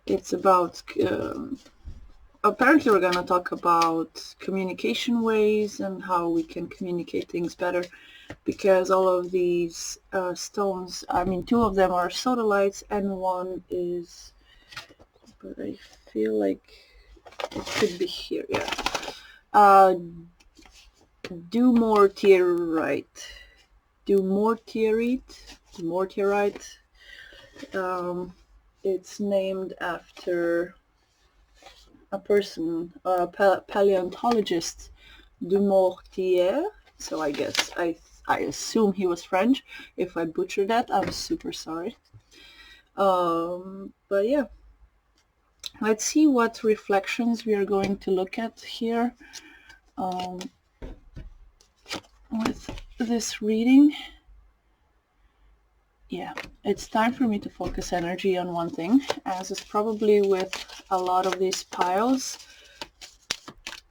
It's about, apparently we're going to talk about communication ways and how we can communicate things better, because all of these stones, I mean, two of them are sodalites and one is, but I feel like it could be here, yeah. Dumortierite. It's named after a person, a paleontologist, Dumortierite. So I guess I assume he was French. If I butchered that, I'm super sorry. But yeah, let's see what reflections we are going to look at here with this reading. Yeah, it's time for me to focus energy on one thing, as is probably with a lot of these piles.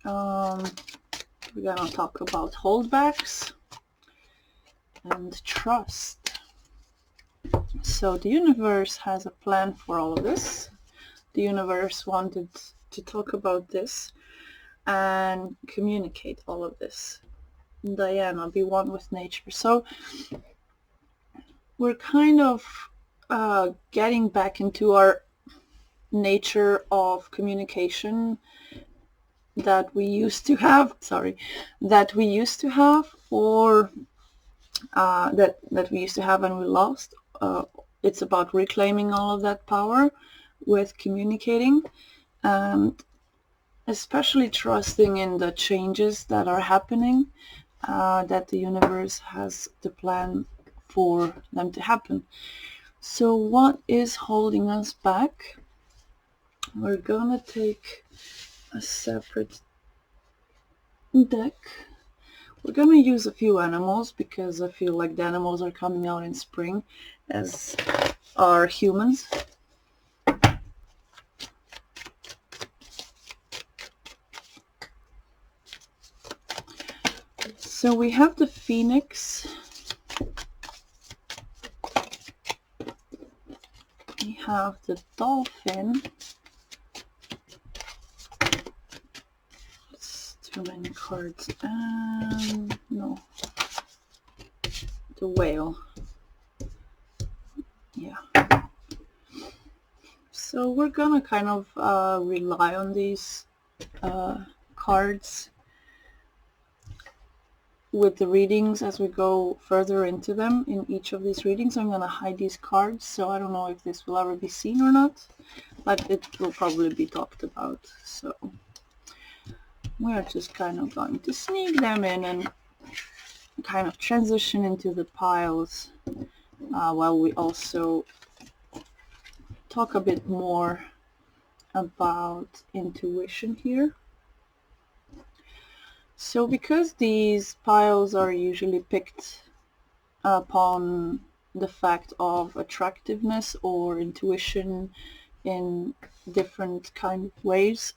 We're gonna talk about holdbacks and trust. So the universe has a plan for all of this. The universe wanted to talk about this and communicate all of this. Diana, be one with nature. So we're kind of getting back into our nature of communication that we used to have, or that we used to have and we lost. It's about reclaiming all of that power with communicating, and especially trusting in the changes that are happening, that the universe has the plan for them to happen. So what is holding us back? We're gonna take a separate deck. We're gonna use a few animals because I feel like the animals are coming out in spring, as are humans. So we have the phoenix, we have the dolphin, it's too many cards, and no, the whale, yeah. So we're gonna kind of rely on these cards with the readings as we go further into them in each of these readings. I'm going to hide these cards, so I don't know if this will ever be seen or not, but it will probably be talked about. So we're just kind of going to sneak them in and kind of transition into the piles while we also talk a bit more about intuition here. So because these piles are usually picked upon the fact of attractiveness or intuition in different kind of ways,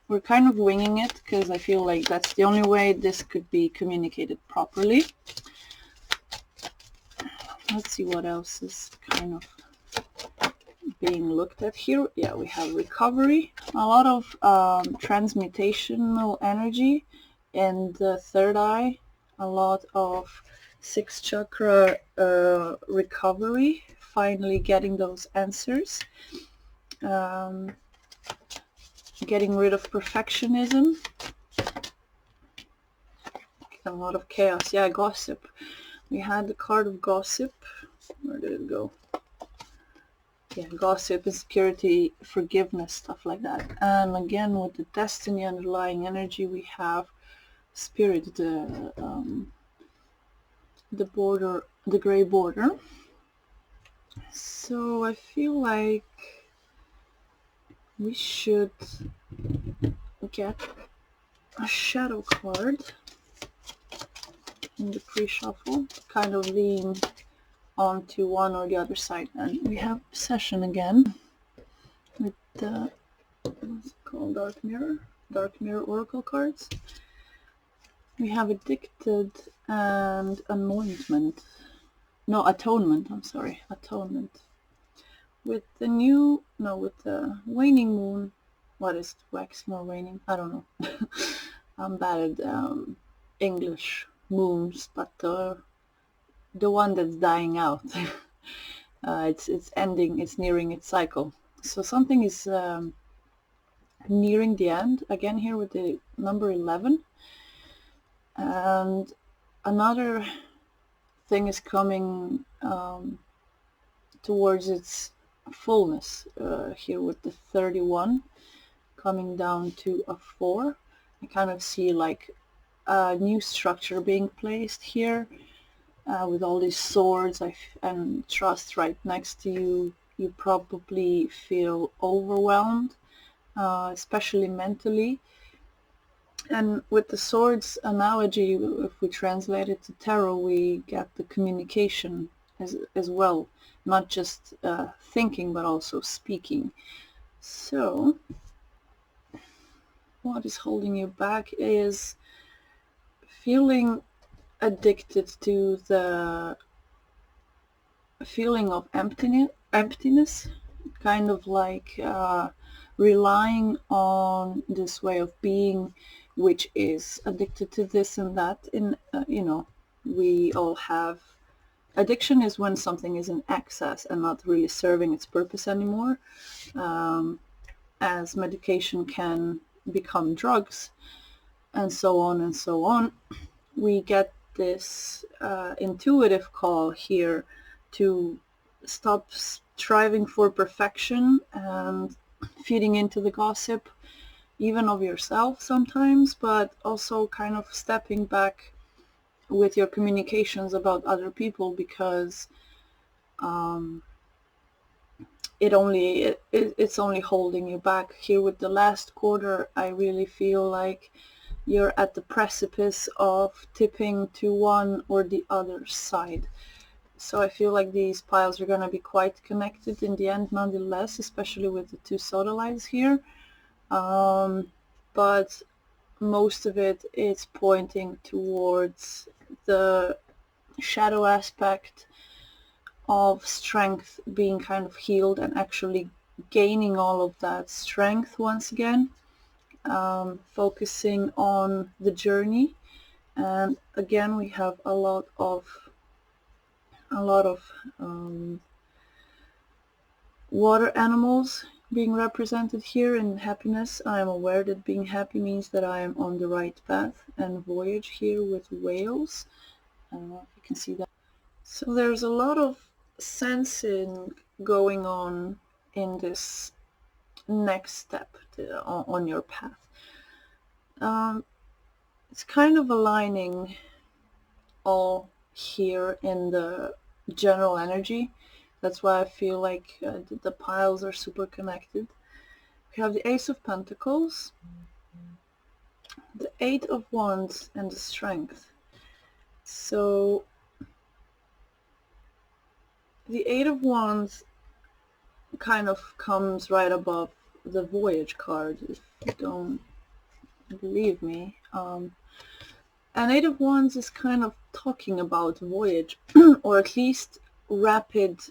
we're kind of winging it because I feel like that's the only way this could be communicated properly. Let's see what else is kind of being looked at here. Yeah, we have recovery, a lot of transmutational energy, and the third eye, a lot of sixth chakra recovery, finally getting those answers, getting rid of perfectionism, a lot of chaos. Yeah, gossip. We had the card of gossip. Where did it go? Yeah, gossip, insecurity, forgiveness, stuff like that. And again, with the destiny underlying energy, we have spirit, the border, the gray border. So I feel like we should get a shadow card in the pre-shuffle, kind of lean onto one or the other side. And we have session again with the, what's it called, dark mirror oracle cards. We have addicted and atonement. I'm sorry, atonement. with the new, no, with the waning moon, what is it, waxing or waning? I don't know. I'm bad at English moons, but the one that's dying out. It's ending, it's nearing its cycle. So something is nearing the end, again here with the number 11. And another thing is coming towards its fullness, here with the 31 coming down to a 4. I kind of see like a new structure being placed here, with all these swords and trust right next to you. You probably feel overwhelmed, especially mentally. And with the swords analogy, if we translate it to tarot, we get the communication as well, not just thinking, but also speaking. So what is holding you back is feeling addicted to the feeling of emptiness, kind of like relying on this way of being, which is addicted to this and that. In we all have addiction is when something is in excess and not really serving its purpose anymore, as medication can become drugs, and so on and so on. We get this intuitive call here to stop striving for perfection and feeding into the gossip, even of yourself sometimes, but also kind of stepping back with your communications about other people, because it's only holding you back. Here with the last quarter, I really feel like you're at the precipice of tipping to one or the other side. So I feel like these piles are going to be quite connected in the end nonetheless, especially with the two Sodalites here. But most of it is pointing towards the shadow aspect of strength being kind of healed and actually gaining all of that strength once again, focusing on the journey. And again, we have a lot of water animals being represented here in happiness. I am aware that being happy means that I am on the right path, and voyage here with whales. I don't know if you can see that. So there's a lot of sensing going on in this next step on your path. It's kind of aligning all here in the general energy. That's why I feel like the piles are super connected. We have the Ace of Pentacles, the Eight of Wands, and the Strength. So the Eight of Wands kind of comes right above the Voyage card, if you don't believe me. And Eight of Wands is kind of talking about voyage, or at least rapid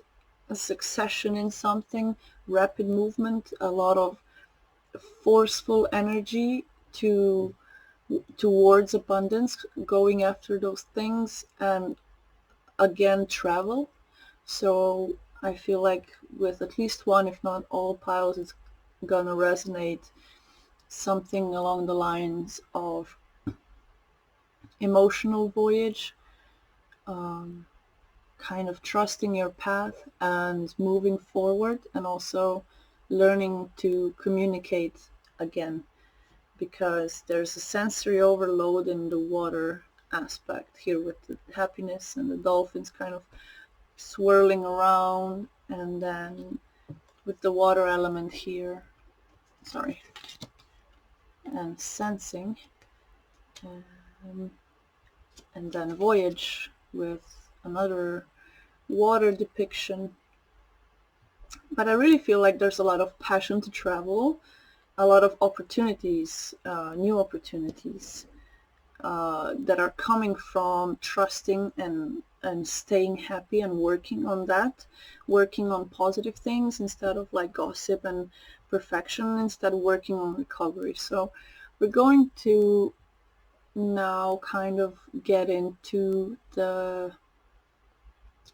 succession in something, rapid movement, a lot of forceful energy towards abundance, going after those things, and again travel. So I feel like with at least one, if not all piles, it's gonna resonate something along the lines of emotional voyage, kind of trusting your path and moving forward, and also learning to communicate again, because there's a sensory overload in the water aspect here with the happiness and the dolphins kind of swirling around, and then with the water element here, and sensing, and then voyage with another water depiction. But I really feel like there's a lot of passion to travel, a lot of opportunities, new opportunities, that are coming from trusting and staying happy and working on that, working on positive things instead of like gossip and perfection, instead of working on recovery. So we're going to now kind of get into the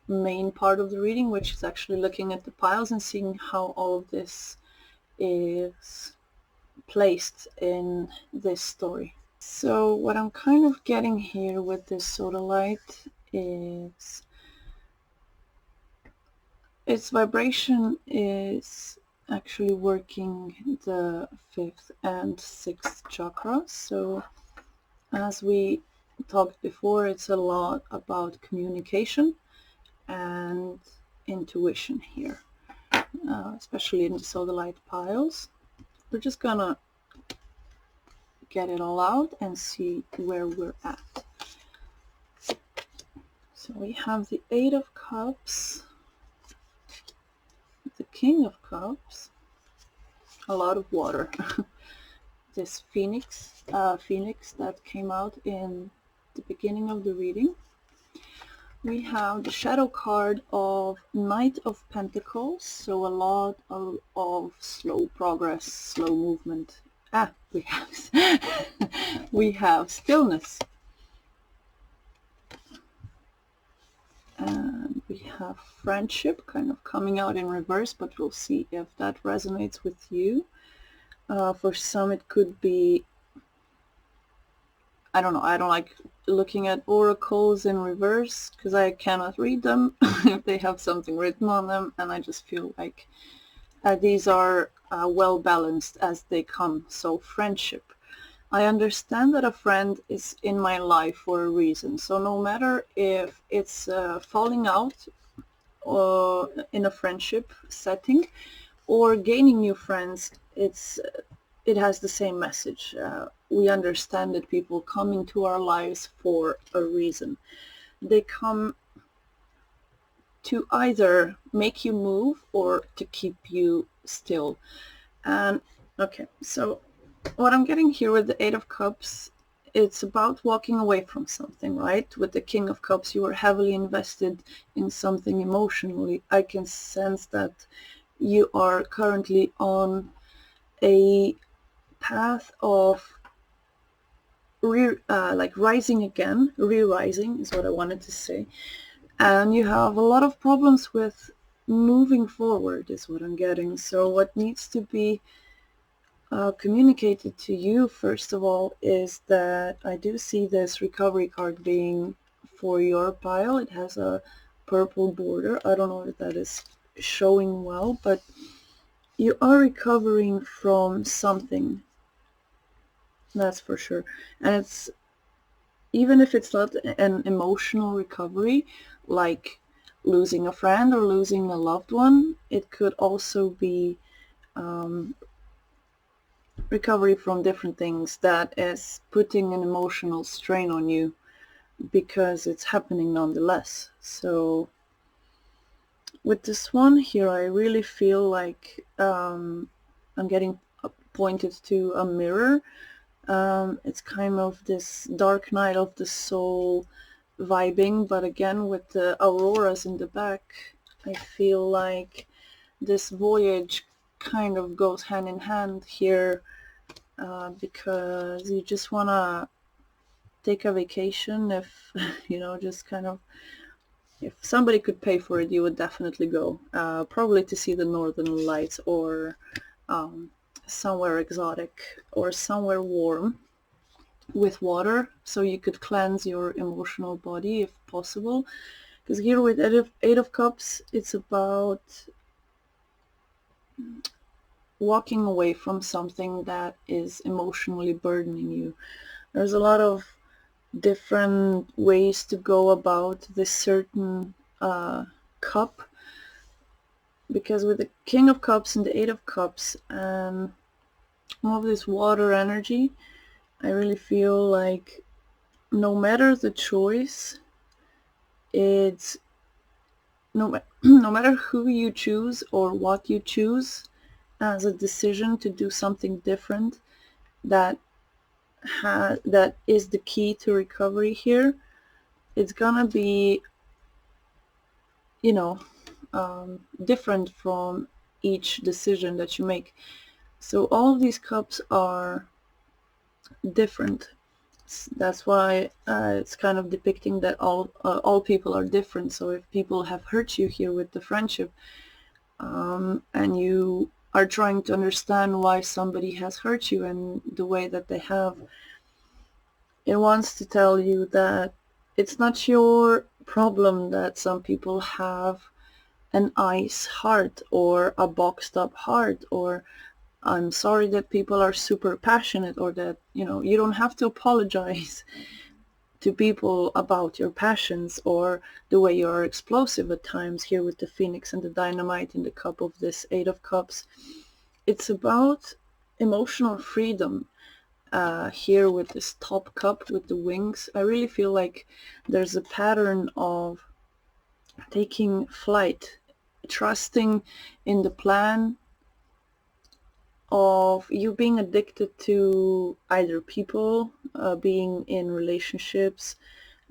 main part of the reading, which is actually looking at the piles and seeing how all of this is placed in this story. So what I'm kind of getting here with this Sodalite is its vibration is actually working the 5th and 6th chakra. So as we talked before, it's a lot about communication and intuition here, especially in the Sodalite piles. We're just gonna get it all out and see where we're at. So we have the 8 of Cups, the King of Cups, a lot of water. This phoenix that came out in the beginning of the reading. We have the shadow card of Knight of Pentacles, so a lot of slow progress, slow movement. We have stillness. And we have friendship kind of coming out in reverse, but we'll see if that resonates with you. For some it could be, I don't know, I don't like looking at oracles in reverse because I cannot read them if they have something written on them, and I just feel like these are well balanced as they come. So friendship. I understand that a friend is in my life for a reason. So no matter if it's falling out or in a friendship setting or gaining new friends, it has the same message. We understand that people come into our lives for a reason. They come to either make you move or to keep you still. And okay, so what I'm getting here with the 8 of Cups, it's about walking away from something, right? With the King of Cups, you are heavily invested in something emotionally. I can sense that you are currently on a path of rising again. Re-rising is what I wanted to say. And you have a lot of problems with moving forward is what I'm getting. So what needs to be communicated to you, first of all, is that I do see this recovery card being for your pile. It has a purple border. I don't know if that is showing well, but you are recovering from something. That's for sure. And it's, even if it's not an emotional recovery, like losing a friend or losing a loved one, it could also be recovery from different things that is putting an emotional strain on you because it's happening nonetheless. So with this one here, I really feel like I'm getting pointed to a mirror. It's kind of this dark night of the soul vibing, but again with the auroras in the back, I feel like this voyage kind of goes hand in hand here, because you just want to take a vacation. If just kind of, if somebody could pay for it, you would definitely go, probably to see the northern lights, or somewhere exotic or somewhere warm with water, so you could cleanse your emotional body if possible. Because here with 8 of Cups, it's about walking away from something that is emotionally burdening you. There's a lot of different ways to go about this certain cup, because with the King of Cups and the 8 of Cups and all of this water energy, I really feel like no matter the choice, it's no matter who you choose or what you choose as a decision to do something different, that that is the key to recovery here. It's gonna be, you know, different from each decision that you make. So all of these cups are different. That's why it's kind of depicting that all people are different. So if people have hurt you here with the friendship, and you are trying to understand why somebody has hurt you and the way that they have, it wants to tell you that it's not your problem that some people have an ice heart or a boxed up heart, or I'm sorry that people are super passionate, or that, you don't have to apologize to people about your passions or the way you are explosive at times here with the Phoenix and the Dynamite in the cup of this Eight of Cups. It's about emotional freedom. Here with this top cup with the wings, I really feel like there's a pattern of taking flight, trusting in the plan of you being addicted to either people, being in relationships,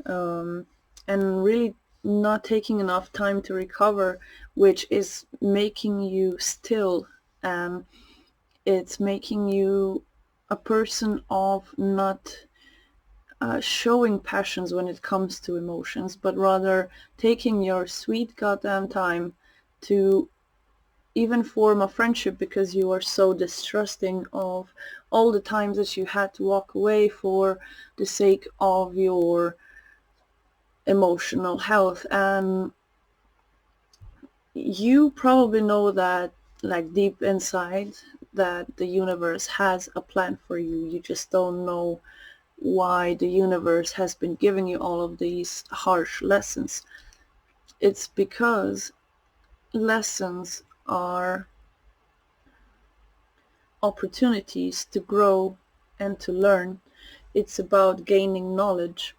and really not taking enough time to recover, which is making you still, and it's making you a person of not showing passions when it comes to emotions, but rather taking your sweet goddamn time to even form a friendship, because you are so distrusting of all the times that you had to walk away for the sake of your emotional health. And you probably know that, like, deep inside, that the universe has a plan for you. You just don't know why the universe has been giving you all of these harsh lessons. It's because lessons are opportunities to grow and to learn. It's about gaining knowledge,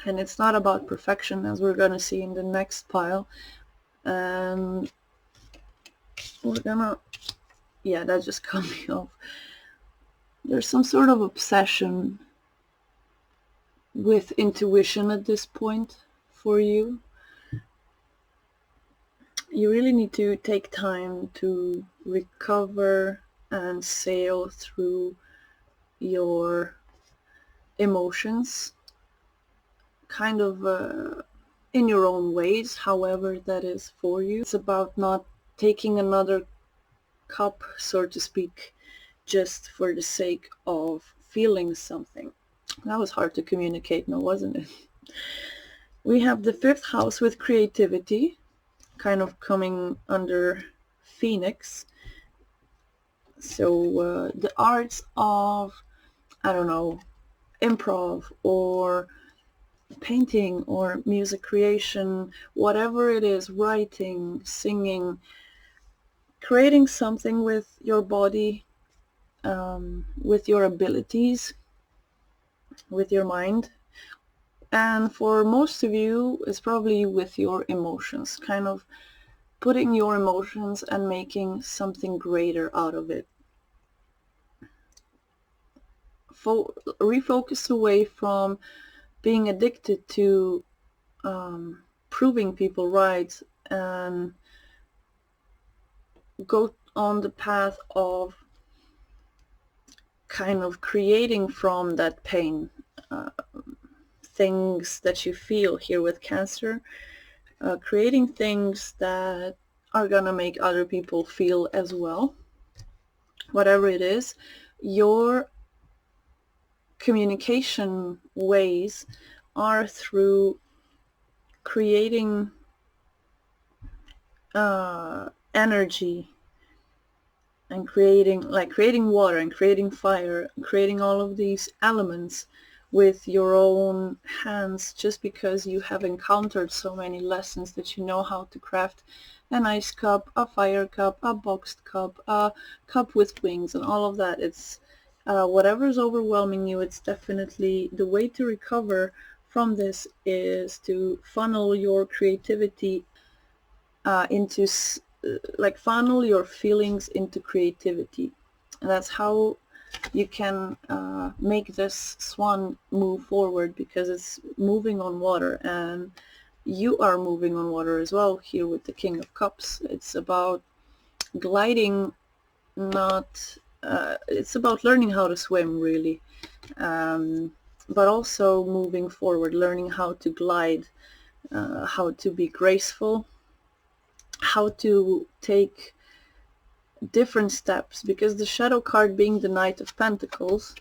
and it's not about perfection, as we're going to see in the next pile. And we're gonna, yeah, that just cut me off. There's some sort of obsession with intuition at this point for you. You really need to take time to recover and sail through your emotions, kind of in your own ways, however that is for you. It's about not taking another cup, so to speak, just for the sake of feeling something. That was hard to communicate now, wasn't it? We have the fifth house with creativity, kind of coming under Phoenix. So the arts of, I don't know, improv or painting or music creation, whatever it is, writing, singing, creating something with your body, with your abilities, with your mind. And for most of you, it's probably with your emotions, kind of putting your emotions and making something greater out of it. Refocus away from being addicted to proving people right, and go on the path of kind of creating from that pain things that you feel here with Cancer, creating things that are gonna make other people feel as well. Whatever it is, your communication ways are through creating energy, and creating water and creating fire, creating all of these elements with your own hands, just because you have encountered so many lessons that you know how to craft an ice cup, a fire cup, a boxed cup, a cup with wings, and all of that. It's whatever's overwhelming you, it's definitely the way to recover from this is to funnel your creativity funnel your feelings into creativity. And that's how you can make this swan move forward because it's moving on water, and you are moving on water as well here with the King of Cups. It's about gliding, not it's about learning how to swim, really, but also moving forward, learning how to glide, how to be graceful, how to take different steps, because the shadow card being the Knight of Pentacles,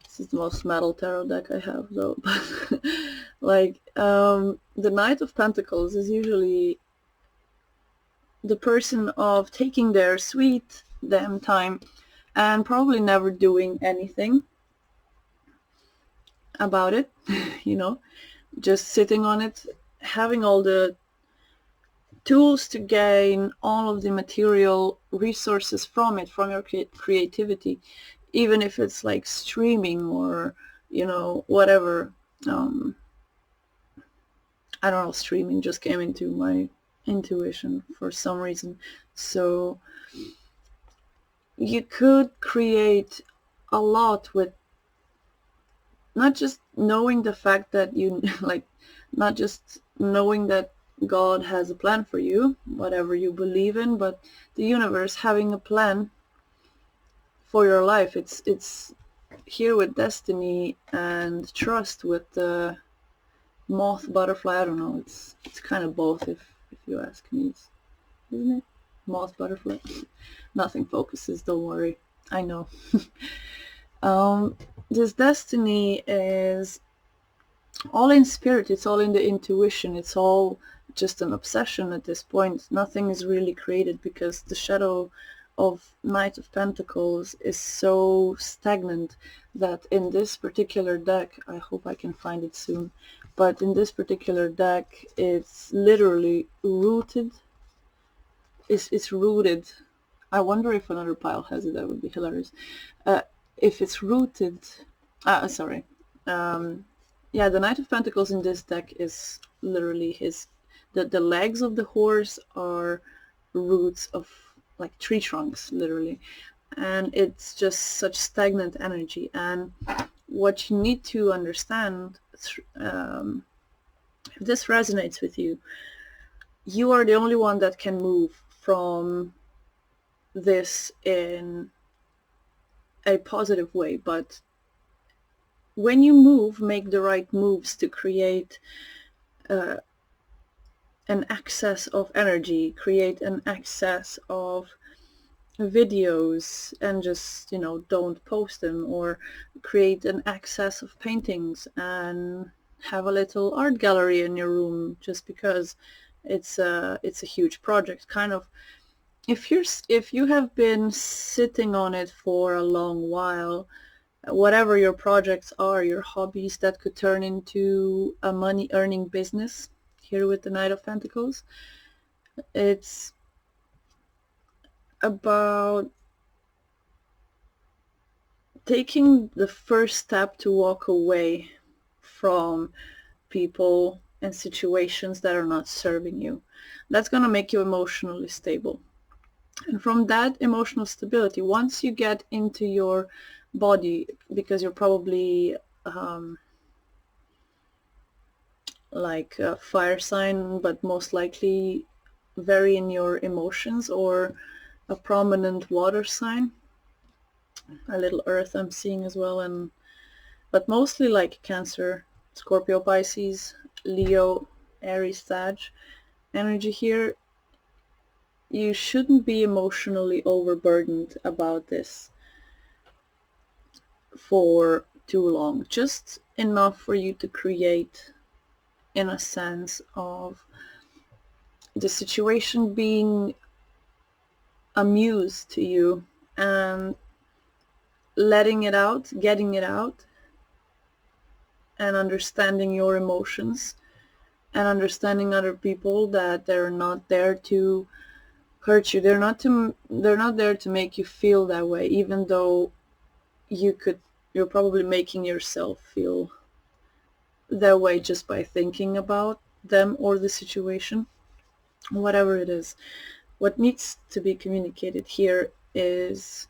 this is the most metal tarot deck I have though, but like the Knight of Pentacles is usually the person of taking their sweet damn time and probably never doing anything about it, you know, just sitting on it, having all the tools to gain all of the material resources from it, from your creativity, even if it's like streaming or, you know, whatever. I don't know, streaming just came into my intuition for some reason. So you could create a lot with not just knowing the fact that you like, not just knowing that God has a plan for you, whatever you believe in, but the universe having a plan for your life. It's here with destiny and trust with the moth, butterfly. I don't know. It's kind of both, if you ask me, isn't it? Moth, butterfly. Nothing focuses. Don't worry. I know. This destiny is all in spirit. It's all in the intuition. It's all just an obsession at this point. Nothing is really created because the shadow of Knight of Pentacles is so stagnant that in this particular deck, I hope I can find it soon, but in this particular deck, it's literally rooted. It's rooted. I wonder if another pile has it. That would be hilarious. If it's rooted, sorry. Yeah, the Knight of Pentacles in this deck is literally the legs of the horse are roots of like tree trunks, literally. And it's just such stagnant energy. And what you need to understand, if this resonates with you, you are the only one that can move from this in a positive way. But when you move, make the right moves to create an excess of energy, create an excess of videos, and just, you know, don't post them, or create an excess of paintings and have a little art gallery in your room just because it's a huge project. Kind of, if you have been sitting on it for a long while, whatever your projects are, your hobbies that could turn into a money earning business, here with the Knight of Pentacles, it's about taking the first step to walk away from people and situations that are not serving you. That's going to make you emotionally stable. And from that emotional stability, once you get into your body, because you're probably like a fire sign, but most likely very in your emotions, or a prominent water sign, a little earth I'm seeing as well, and but mostly like Cancer, Scorpio, Pisces, Leo, Aries, Sag energy here. You shouldn't be emotionally overburdened about this for too long. Just enough for you to create, in a sense, of the situation being a muse to you, and letting it out, getting it out, and understanding your emotions, and understanding other people, that they're not there to hurt you. They're not there to make you feel that way, even though you're probably making yourself feel that way just by thinking about them or the situation, whatever it is. What needs to be communicated here is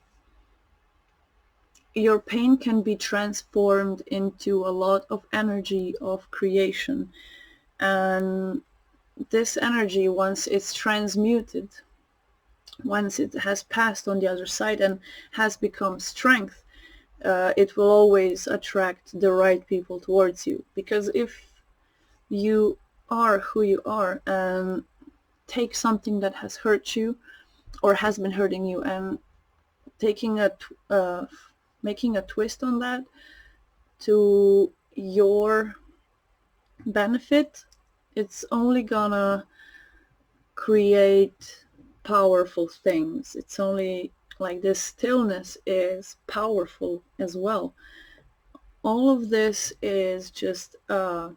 your pain can be transformed into a lot of energy of creation. And this energy, once it's transmuted, once it has passed on the other side and has become strength, it will always attract the right people towards you. Because if you are who you are and take something that has hurt you or has been hurting you and making a twist on that to your benefit, it's only gonna create powerful things. It's only like this stillness is powerful as well. All of this is just a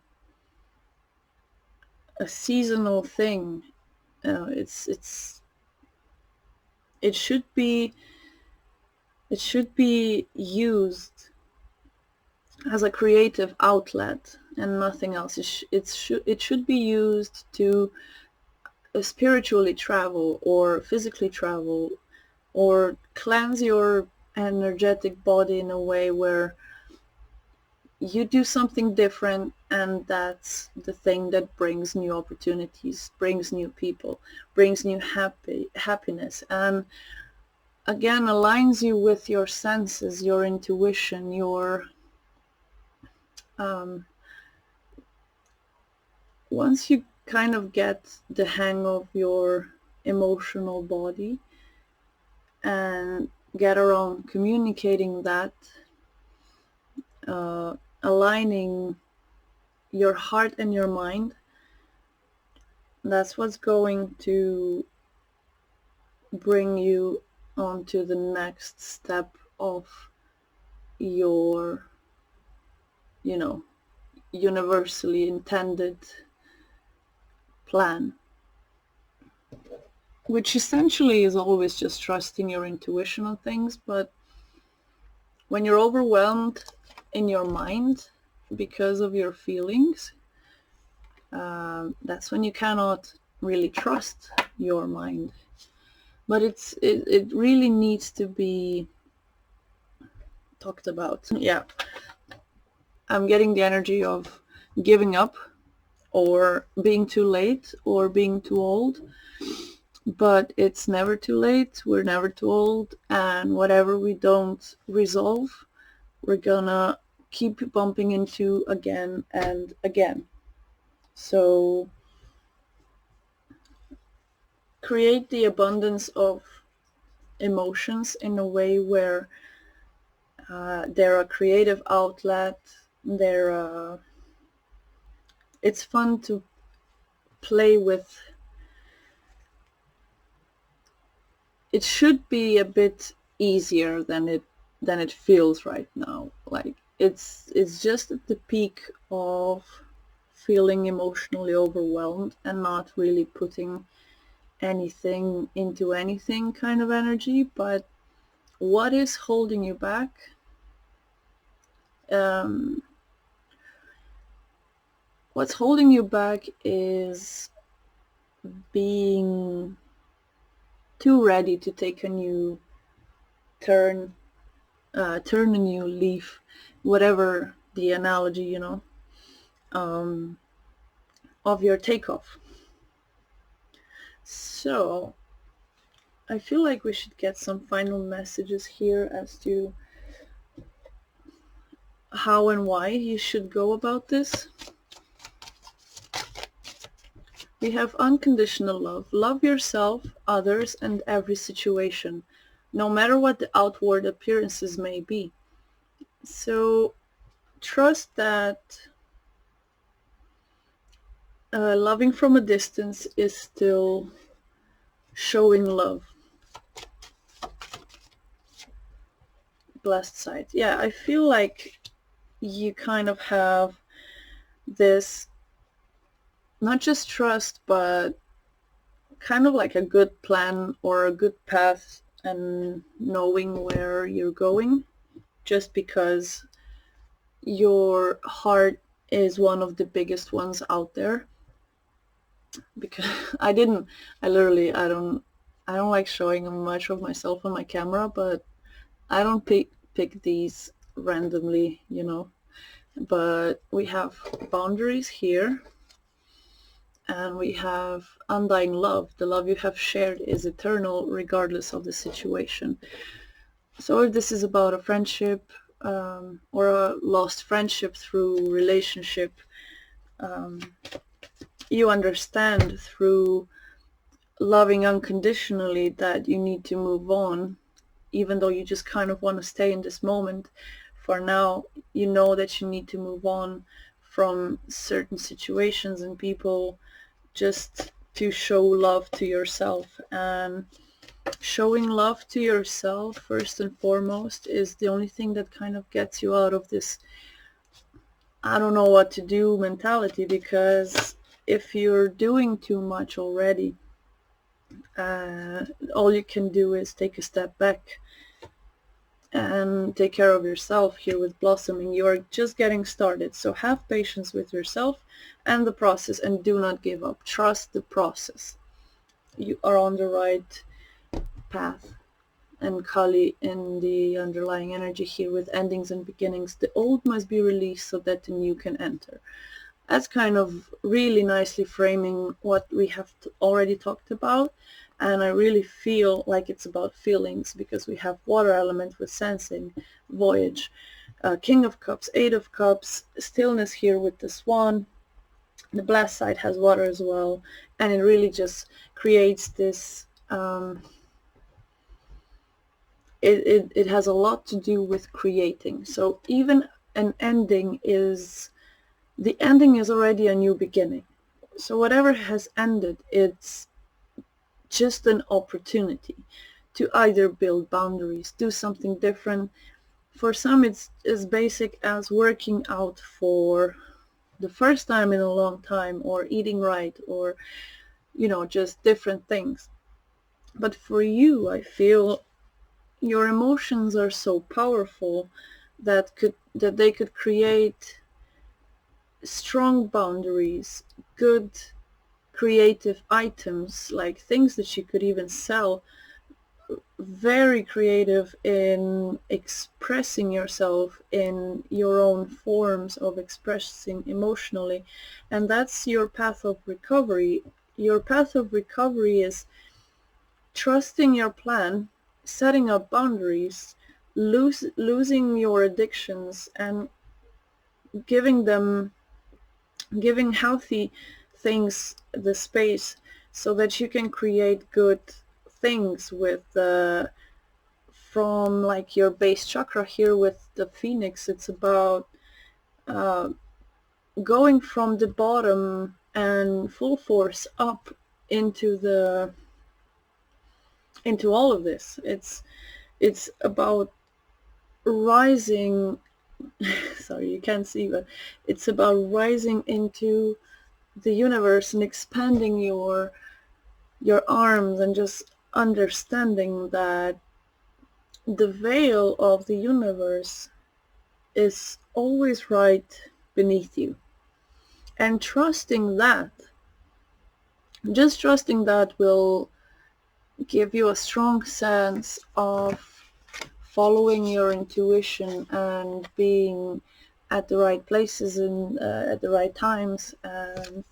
seasonal thing. It should be used as a creative outlet and nothing else. It should be used to spiritually travel or physically travel or cleanse your energetic body in a way where you do something different, and that's the thing that brings new opportunities, brings new people, brings new happiness, and again aligns you with your senses, your intuition, your once you kind of get the hang of your emotional body and get around communicating that, aligning your heart and your mind, that's what's going to bring you on to the next step of your, universally intended plan, which essentially is always just trusting your intuition on things. But when you're overwhelmed in your mind because of your feelings, that's when you cannot really trust your mind. But it really needs to be talked about. Yeah, I'm getting the energy of giving up or being too late or being too old. But it's never too late, we're never too old, and whatever we don't resolve, we're gonna keep bumping into again and again. So create the abundance of emotions in a way where they're a creative outlet, it's fun to play with. It should be a bit easier than it feels right now. Like it's just at the peak of feeling emotionally overwhelmed and not really putting anything into anything kind of energy. But what is holding you back? What's holding you back is being too ready to take a new turn a new leaf, whatever the analogy, of your takeoff. So I feel like we should get some final messages here as to how and why you should go about this. We have unconditional love. Love yourself, others, and every situation, no matter what the outward appearances may be. So trust that loving from a distance is still showing love. Blessed side. Yeah, I feel like you kind of have this, not just trust, but kind of like a good plan or a good path and knowing where you're going, just because your heart is one of the biggest ones out there. Because I don't like showing much of myself on my camera, but I don't pick these randomly, you know. But we have boundaries here, and we have undying love. The love you have shared is eternal regardless of the situation. So if this is about a friendship, or a lost friendship through relationship, you understand through loving unconditionally that you need to move on, even though you just kind of want to stay in this moment. For now, you know that you need to move on from certain situations and people, just to show love to yourself. And showing love to yourself first and foremost is the only thing that kind of gets you out of this I don't know what to do mentality, because if you're doing too much already, all you can do is take a step back and take care of yourself. Here with blossoming, you are just getting started, so have patience with yourself and the process, and do not give up. Trust the process. You are on the right path. And Kali in the underlying energy here with endings and beginnings. The old must be released so that the new can enter. That's kind of really nicely framing what we have already talked about. And I really feel like it's about feelings, because we have water element with sensing, voyage, King of Cups, Eight of Cups, stillness here with the swan. The blessed side has water as well. And it really just creates this... It has a lot to do with creating. So even an ending is... the ending is already a new beginning. So whatever has ended, it's just an opportunity to either build boundaries, do something different. For some, it's as basic as working out for the first time in a long time, or eating right, or, you know, just different things. But for you, I feel your emotions are so powerful that they could create strong boundaries, good creative items, like things that you could even sell, very creative in expressing yourself in your own forms of expressing emotionally. And that's your path of recovery. Your path of recovery is trusting your plan, setting up boundaries, losing your addictions, and giving healthy things the space so that you can create good things with from like your base chakra here with the phoenix. It's about going from the bottom and full force up into all of this. It's about rising sorry, you can't see, but it's about rising into the universe and expanding your arms, and just understanding that the veil of the universe is always right beneath you. And trusting that, just trusting that, will give you a strong sense of following your intuition and being at the right places and at the right times, and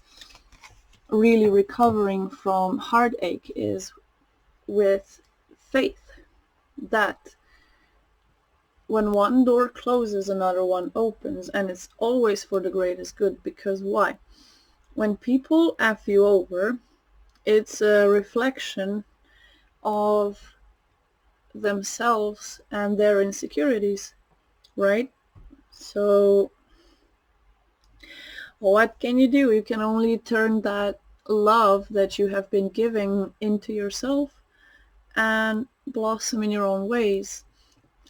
really recovering from heartache is with faith that when one door closes, another one opens, and it's always for the greatest good. Because why? When people F you over, it's a reflection of themselves and their insecurities, right? So what can you do? You can only turn that love that you have been giving into yourself and blossom in your own ways,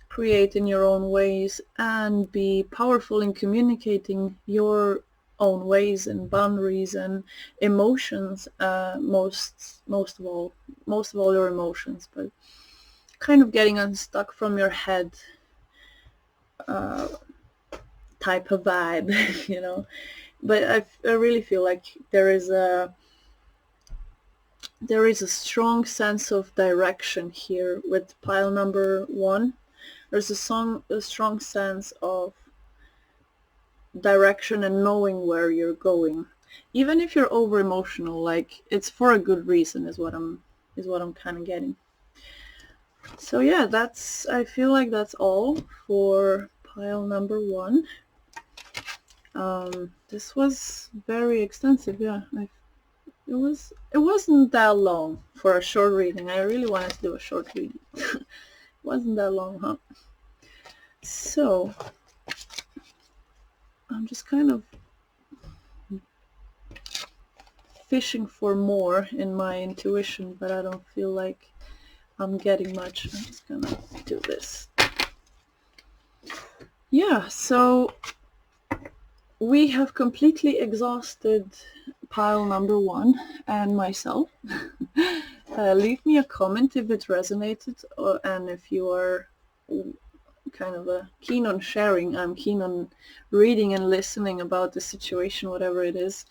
create in your own ways, and be powerful in communicating your own ways and boundaries and emotions, most of all your emotions, but kind of getting unstuck from your head type of vibe, you know. But I really feel like there is a strong sense of direction here with pile number 1. There's a strong sense of direction and knowing where you're going. Even if you're over emotional, like it's for a good reason is what I'm kind of getting. So yeah, I feel like that's all for pile number 1. This was very extensive, yeah. It wasn't that long for a short reading. I really wanted to do a short reading. It wasn't that long, huh? So I'm just kind of fishing for more in my intuition, but I don't feel like I'm getting much. I'm just gonna do this. Yeah, so we have completely exhausted pile number 1 and myself. Leave me a comment if it resonated, and if you are kind of keen on sharing. I'm keen on reading and listening about the situation, whatever it is.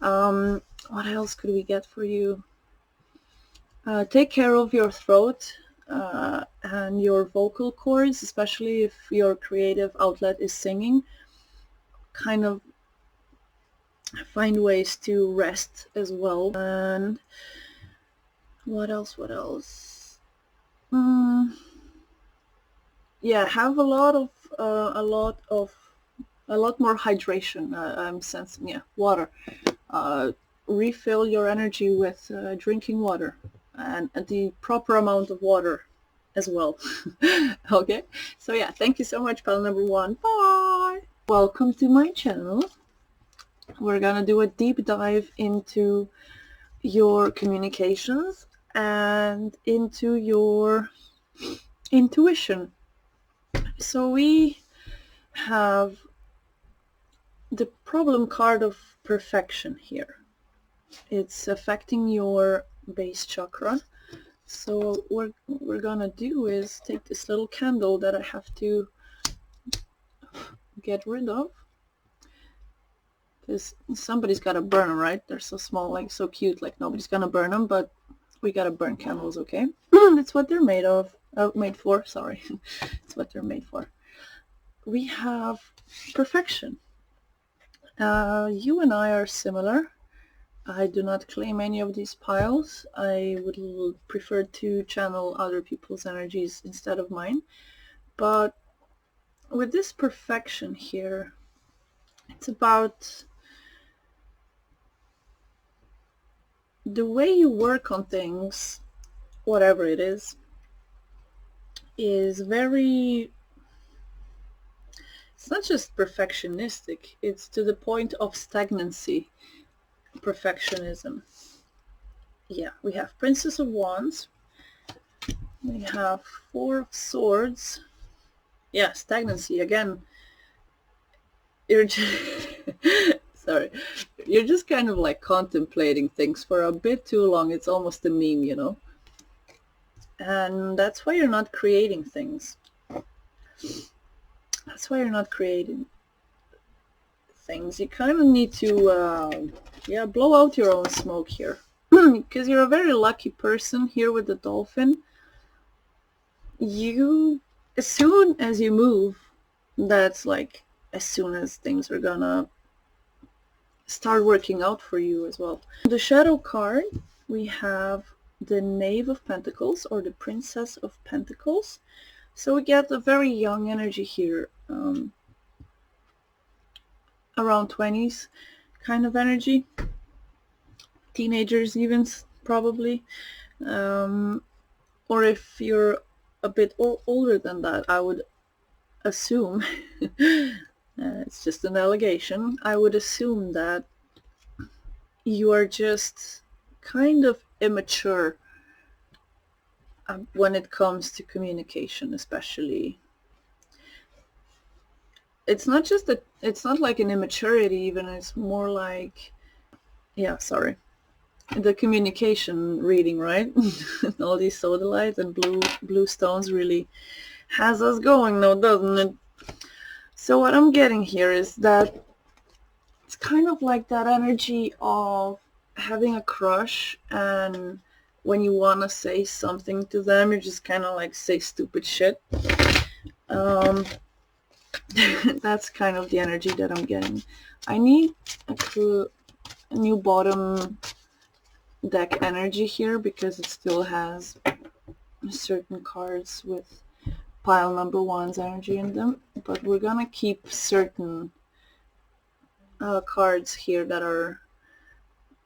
What else could we get for you? Take care of your throat and your vocal cords, especially if your creative outlet is singing. Kind of find ways to rest as well. And what else? Yeah, have a lot more hydration. I'm sensing, yeah, water. Refill your energy with drinking water and the proper amount of water as well. Okay, so yeah, thank you so much, pal number 1. Bye. Welcome to my channel. We're gonna do a deep dive into your communications and into your intuition. So we have the problem card of perfection here. It's affecting your base chakra. So what we're gonna do is take this little candle that I have to get rid of, because somebody's gotta burn them, right? They're so small, like so cute, like nobody's gonna burn them, but we gotta burn candles, okay? That's what they're made for, sorry. It's what they're made for. We have perfection. You and I are similar. I do not claim any of these piles. I would prefer to channel other people's energies instead of mine. But with this perfection here, it's about the way you work on things, whatever it is very, it's not just perfectionistic, it's to the point of stagnancy. Perfectionism. Yeah, we have Princess of Wands. We have 4 of Swords. Yeah, stagnancy again. You're just sorry. You're just kind of like contemplating things for a bit too long. It's almost a meme, you know. And that's why you're not creating things. That's why you're not creating things. You kind of need to blow out your own smoke here. Because you're a very lucky person here with the dolphin. As soon as you move, that's like as soon as things are gonna start working out for you as well. The shadow card, we have the Knave of Pentacles, or the Princess of Pentacles. So we get a very young energy here, around 20s kind of energy, teenagers even, probably, or if you're a bit older than that, I would assume, it's just an allegation, I would assume that you are just kind of immature when it comes to communication, especially. It's not just that, it's not like an immaturity even, it's more like, yeah, sorry, the communication reading, right? All these Sodalite and blue stones really has us going now, doesn't it? So what I'm getting here is that it's kind of like that energy of having a crush, and when you want to say something to them, you just kind of like say stupid shit. That's kind of the energy that I'm getting. I need a new bottom deck energy here because it still has certain cards with pile number one's energy in them, but we're gonna keep certain cards here that are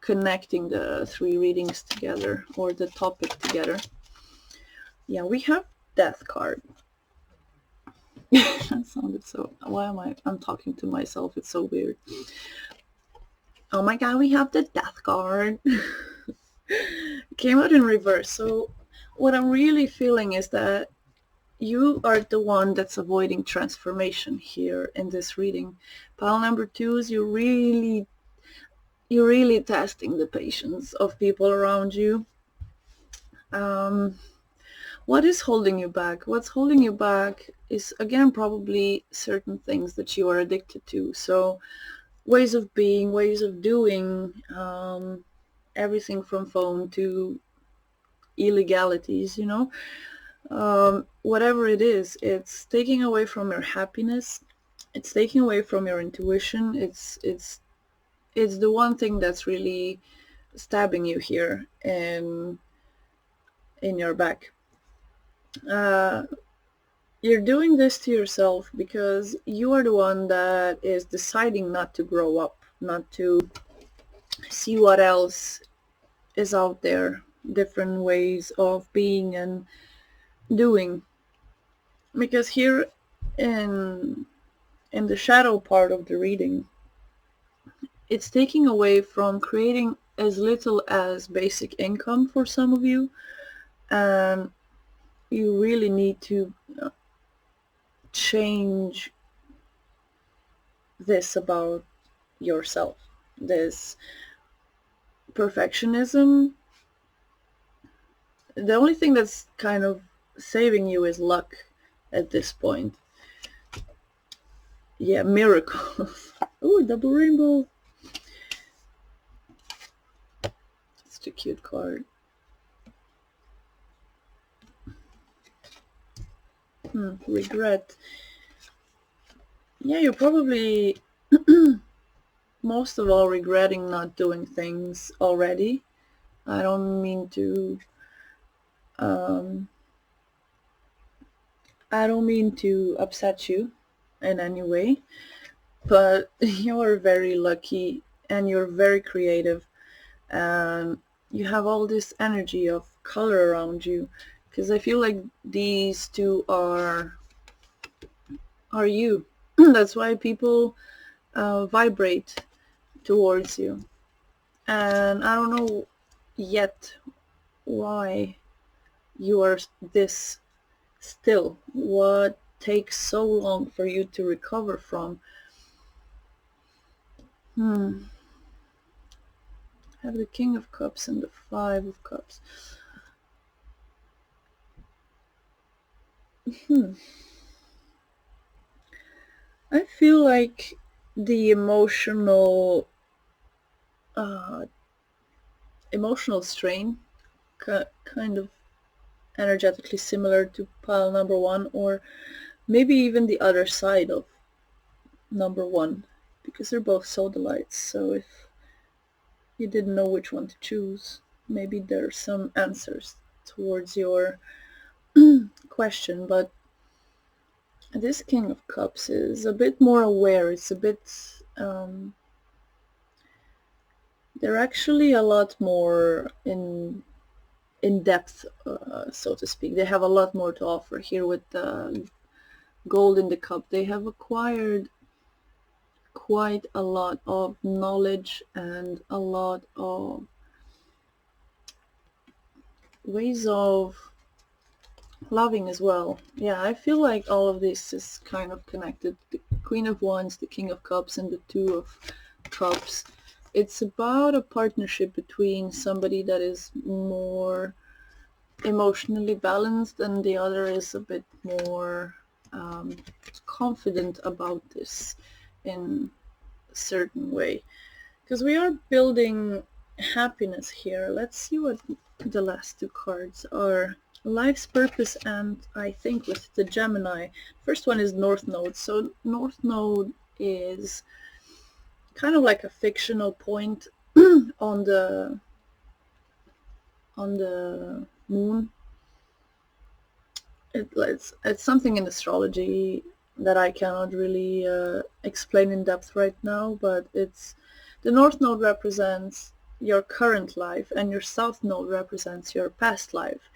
connecting the three readings together, or the topic together. Yeah, we have Death card. That sounded so... Why am I'm talking to myself? It's so weird. Oh my god, we have the Death card. Came out in reverse. So what I'm really feeling is that you are the one that's avoiding transformation here in this reading. Pile number two is you're really testing the patience of people around you. What is holding you back? What's holding you back is, again, probably certain things that you are addicted to. So ways of being, ways of doing, everything from phone to illegalities, you know. Whatever it is, it's taking away from your happiness. It's taking away from your intuition. It's the one thing that's really stabbing you here in your back. You're doing this to yourself because you are the one that is deciding not to grow up, not to see what else is out there, different ways of being and doing. Because here in the shadow part of the reading, it's taking away from creating as little as basic income for some of you, and you really need to change this about yourself. This perfectionism, the only thing that's kind of saving you is luck at this point. Yeah, miracles. Ooh, double rainbow. It's a cute card. Regret. Yeah, you're probably most of all regretting not doing things already. I don't mean to upset you in any way, but you're very lucky and you're very creative, and you have all this energy of color around you, because I feel like these two are you. That's why people vibrate towards you, and I don't know yet why you are this still. What takes so long for you to recover from? I have the King of Cups and the Five of Cups. I feel like the emotional strain, kind of energetically similar to pile number one, or maybe even the other side of number one, because they're both Sodalites. So if you didn't know which one to choose, maybe there's some answers towards your question. But this King of Cups is a bit more aware. It's a bit they're actually a lot more in depth, so to speak. They have a lot more to offer here with the gold in the cup. They have acquired quite a lot of knowledge and a lot of ways of loving as well. Yeah, I feel like all of this is kind of connected. The Queen of Wands, the King of Cups, and the Two of Cups. It's about a partnership between somebody that is more emotionally balanced and the other is a bit more confident about this in a certain way. Because we are building happiness here. Let's see what the last two cards are. life's purpose, and I think with the Gemini, first one is North Node. So North Node is kind of like a fictional point on the moon. It's something in astrology that I cannot really explain in depth right now, but it's the North Node represents your current life and your South Node represents your past life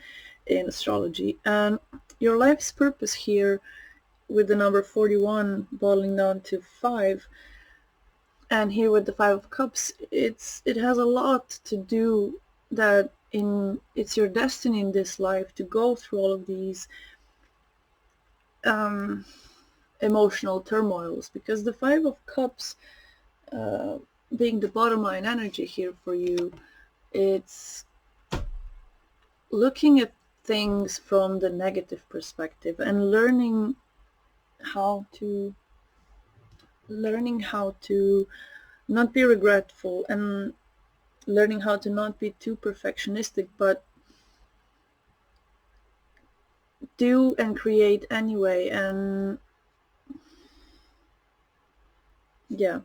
in astrology. And your life's purpose here, with the number 41 boiling down to 5, and here with the 5 of Cups, it has a lot to do that it's your destiny in this life to go through all of these emotional turmoils, because the 5 of Cups, being the bottom line energy here for you, it's looking at things from the negative perspective and learning how to not be regretful, and learning how to not be too perfectionistic, but do and create anyway. And yeah,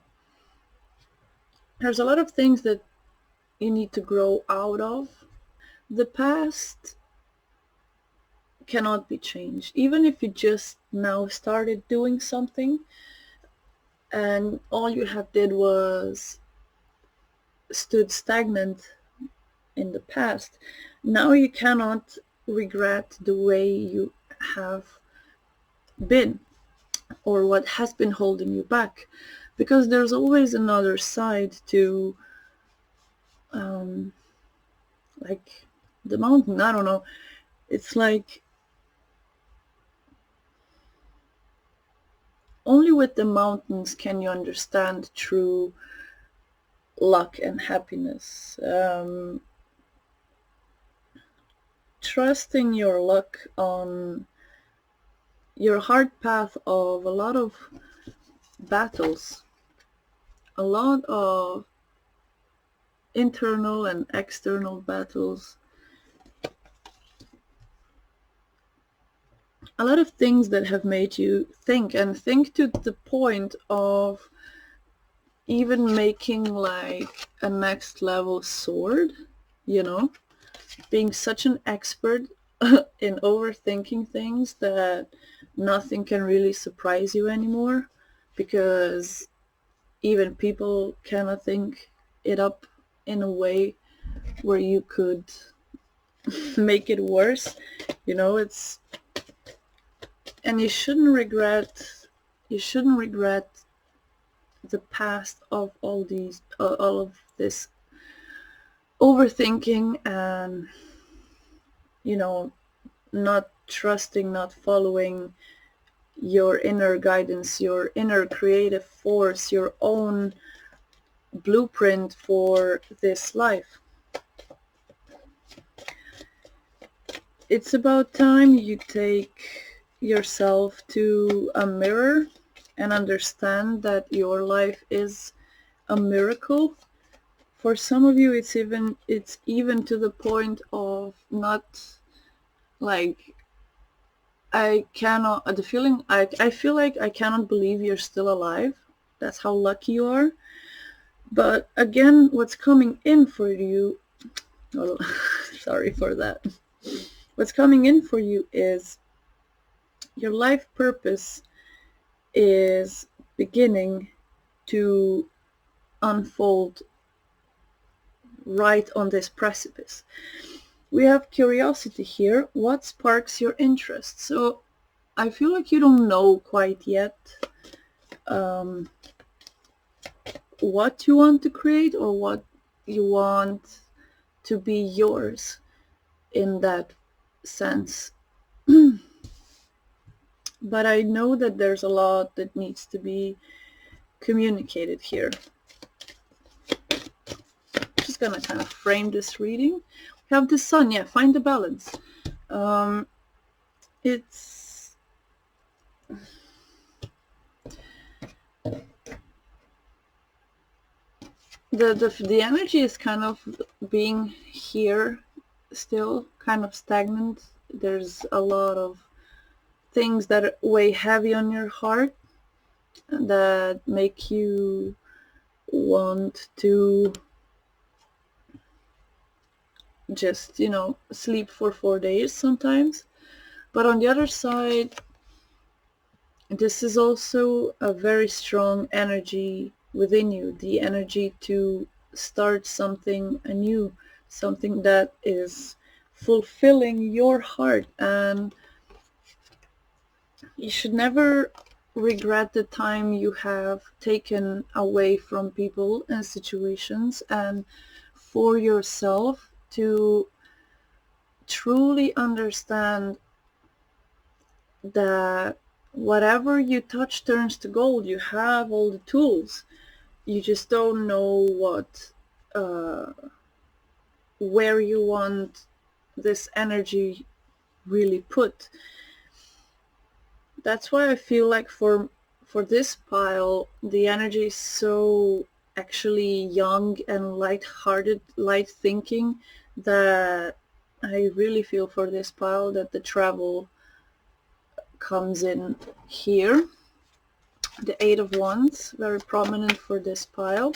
there's a lot of things that you need to grow out of. The past cannot be changed. Even if you just now started doing something and all you have did was stood stagnant in the past, now you cannot regret the way you have been or what has been holding you back, because there's always another side to like the mountain. I don't know, it's like only with the mountains can you understand true luck and happiness. Trusting your luck on your hard path of a lot of battles, a lot of internal and external battles, a lot of things that have made you think to the point of even making like a next level sword, you know, being such an expert in overthinking things that nothing can really surprise you anymore, because even people cannot think it up in a way where you could make it worse. You know, it's, and you shouldn't regret the past of all of this overthinking and, you know, not trusting, not following your inner guidance, your inner creative force, your own blueprint for this life. It's about time you take yourself to a mirror and understand that your life is a miracle. For some of you, it's even to the point of not like, I feel like I cannot believe you're still alive. That's how lucky you are. But again, what's coming in for you, well, sorry for that. What's coming in for you is your life purpose is beginning to unfold right on this precipice. We have curiosity here. What sparks your interest? So I feel like you don't know quite yet what you want to create or what you want to be yours in that sense. But I know that there's a lot that needs to be communicated here. I'm just gonna kind of frame this reading. We have the sun. Yeah, find the balance. It's the energy is kind of being here still, kind of stagnant there's a lot of things that weigh heavy on your heart that make you want to just, sleep for 4 days sometimes. But on the other side, this is also a very strong energy within you, the energy to start something anew, something that is fulfilling your heart. And you should never regret the time you have taken away from people and situations, and for yourself to truly understand that whatever you touch turns to gold. You have all the tools. You just don't know where you want this energy really put. That's why I feel like for this pile, the energy is so actually young and light-hearted, light thinking, that I really feel for this pile that the travel comes in here. The Eight of Wands, very prominent for this pile.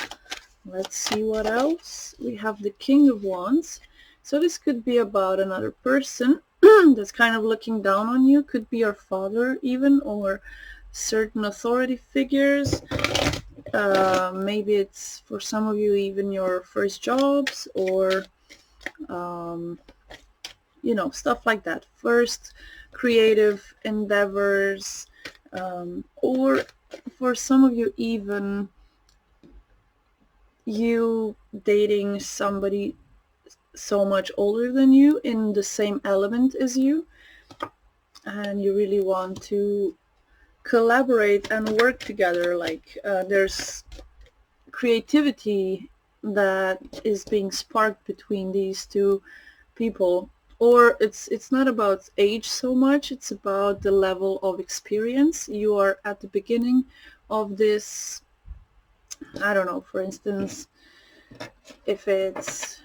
Let's see what else. We have the King of Wands. So this could be about another person that's kind of looking down on you. Could be your father even, or certain authority figures. Maybe it's, for some of you, even your first jobs, or stuff like that. First creative endeavors, or for some of you, even you dating somebody so much older than you in the same element as you, and you really want to collaborate and work together. Like there's creativity that is being sparked between these two people. Or it's not about age so much, it's about the level of experience. You are at the beginning of this, I don't know, for instance, if it's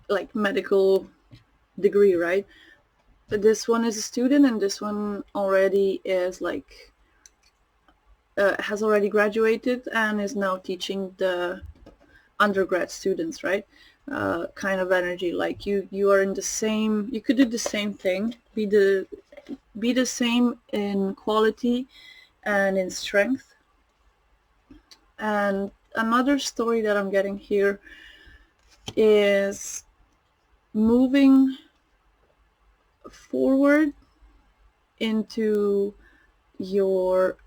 like medical degree, right? But this one is a student, and this one already is like has already graduated and is now teaching the undergrad students, right? Kind of energy, like you are in the same, you could do the same thing, be the same in quality and in strength. And another story that I'm getting here is moving forward into your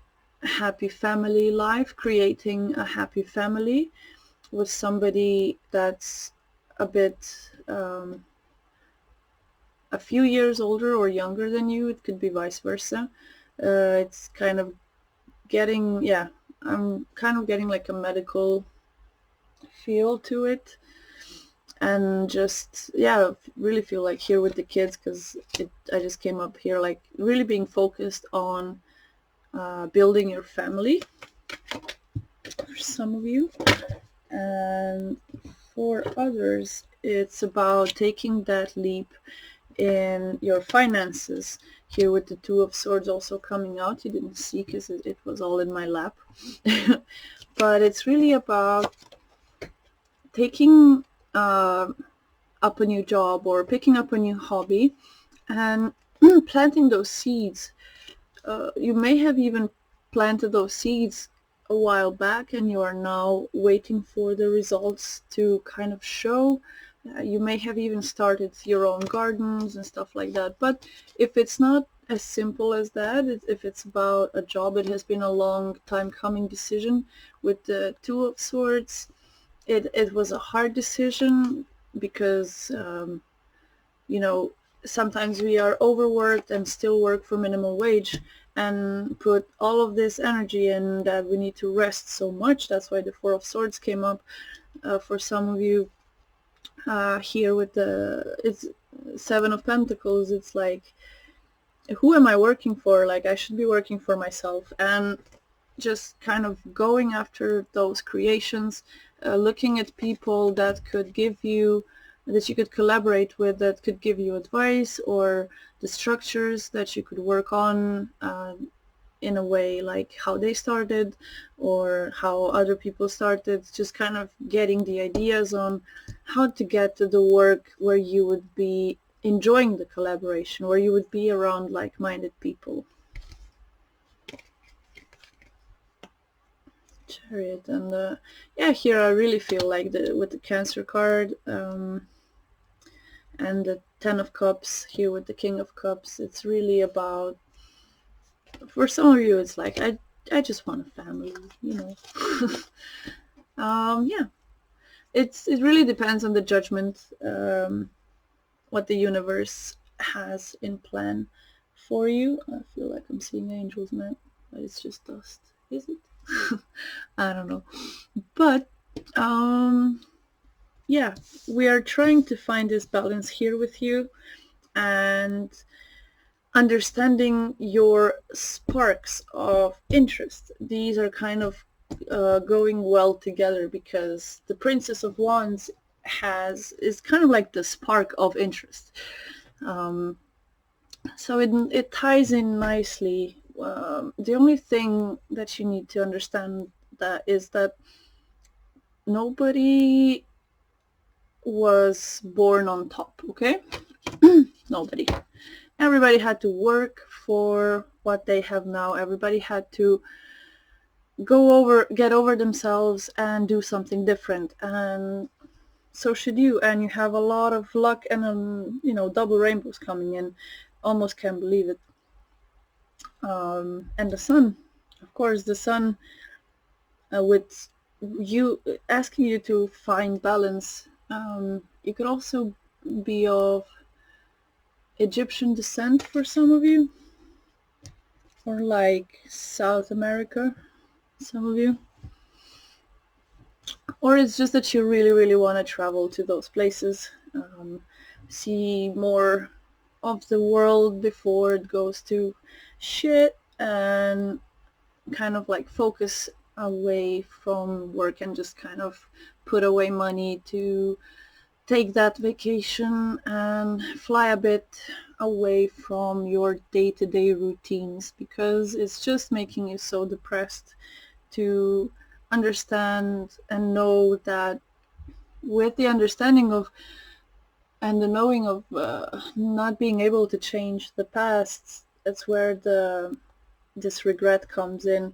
happy family life, creating a happy family with somebody that's a bit a few years older or younger than you. It could be vice versa. It's kind of getting, yeah, I'm kind of getting like a medical feel to it. And just, yeah, really feel like here with the kids, because I just came up here like really being focused on building your family for some of you. And for others, it's about taking that leap in your finances. Here with the Two of Swords also coming out. You didn't see because it was all in my lap. But it's really about taking up a new job or picking up a new hobby and planting those seeds. You may have even planted those seeds a while back, and you are now waiting for the results to kind of show. You may have even started your own gardens and stuff like that. But if it's not as simple as that, if it's about a job, it has been a long time coming decision. With the Two of Swords, it was a hard decision because, sometimes we are overworked and still work for minimum wage and put all of this energy in that we need to rest so much. That's why the Four of Swords came up for some of you. Here with it's Seven of Pentacles, it's like, who am I working for? Like, I should be working for myself. And just kind of going after those creations, looking at people that could give you that you could collaborate with, that could give you advice, or the structures that you could work on in a way like how they started or how other people started, just kind of getting the ideas on how to get to the work where you would be enjoying the collaboration, where you would be around like-minded people. Chariot. And yeah, here I really feel like with the Cancer card and the Ten of Cups here with the King of Cups, it's really about, for some of you it's like I just want a family, you know. Yeah, it really depends on the judgment, what the universe has in plan for you. I feel like I'm seeing angels, man, but it's just dust. Is it? I don't know. But yeah, we are trying to find this balance here with you, and understanding your sparks of interest. These are kind of going well together, because the Princess of Wands is kind of like the spark of interest. So it ties in nicely. The only thing that you need to understand is that nobody was born on top, okay? Nobody. Everybody had to work for what they have now. Everybody had to get over themselves and do something different. And so should you. And you have a lot of luck and, you know, double rainbows coming in. Almost can't believe it. And the sun, of course, the sun, with you asking you to find balance. You could also be of Egyptian descent for some of you, or like South America, some of you, or it's just that you really, really want to travel to those places, see more of the world before it goes to shit, and kind of like focus away from work and just kind of put away money to take that vacation and fly a bit away from your day-to-day routines, because it's just making you so depressed to understand and know that with the understanding of and the knowing of not being able to change the past, that's where this regret comes in,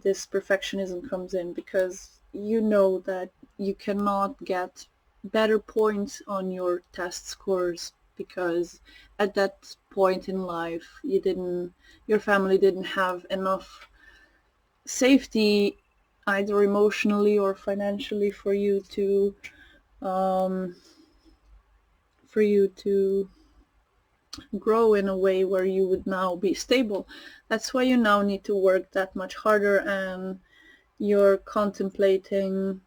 this perfectionism comes in, because you know that you cannot get better points on your test scores, because at that point in life your family didn't have enough safety, either emotionally or financially, for you to grow in a way where you would now be stable. That's why you now need to work that much harder, and you're contemplating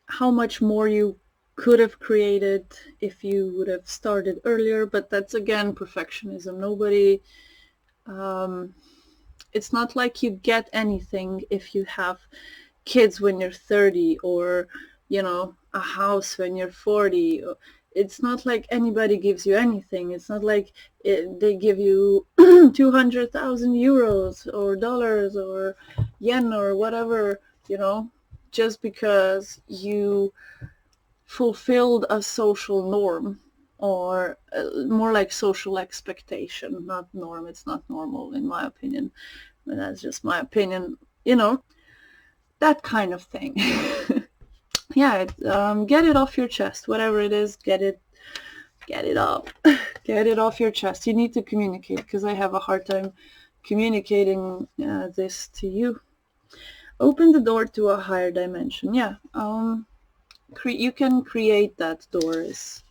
how much more you could have created if you would have started earlier. But that's again perfectionism. Nobody, it's not like you get anything if you have kids when you're 30, or, you know, a house when you're 40. It's not like anybody gives you anything. It's not like they give you 200,000 euros or dollars or yen or whatever, you know, just because you fulfilled a social norm, or more like social expectation, not norm. It's not normal in my opinion, but that's just my opinion, you know, that kind of thing. Yeah, get it off your chest, whatever it is, get it up. Get it off your chest. You need to communicate, because I have a hard time communicating this to you. Open the door to a higher dimension. Yeah, you can create that door, is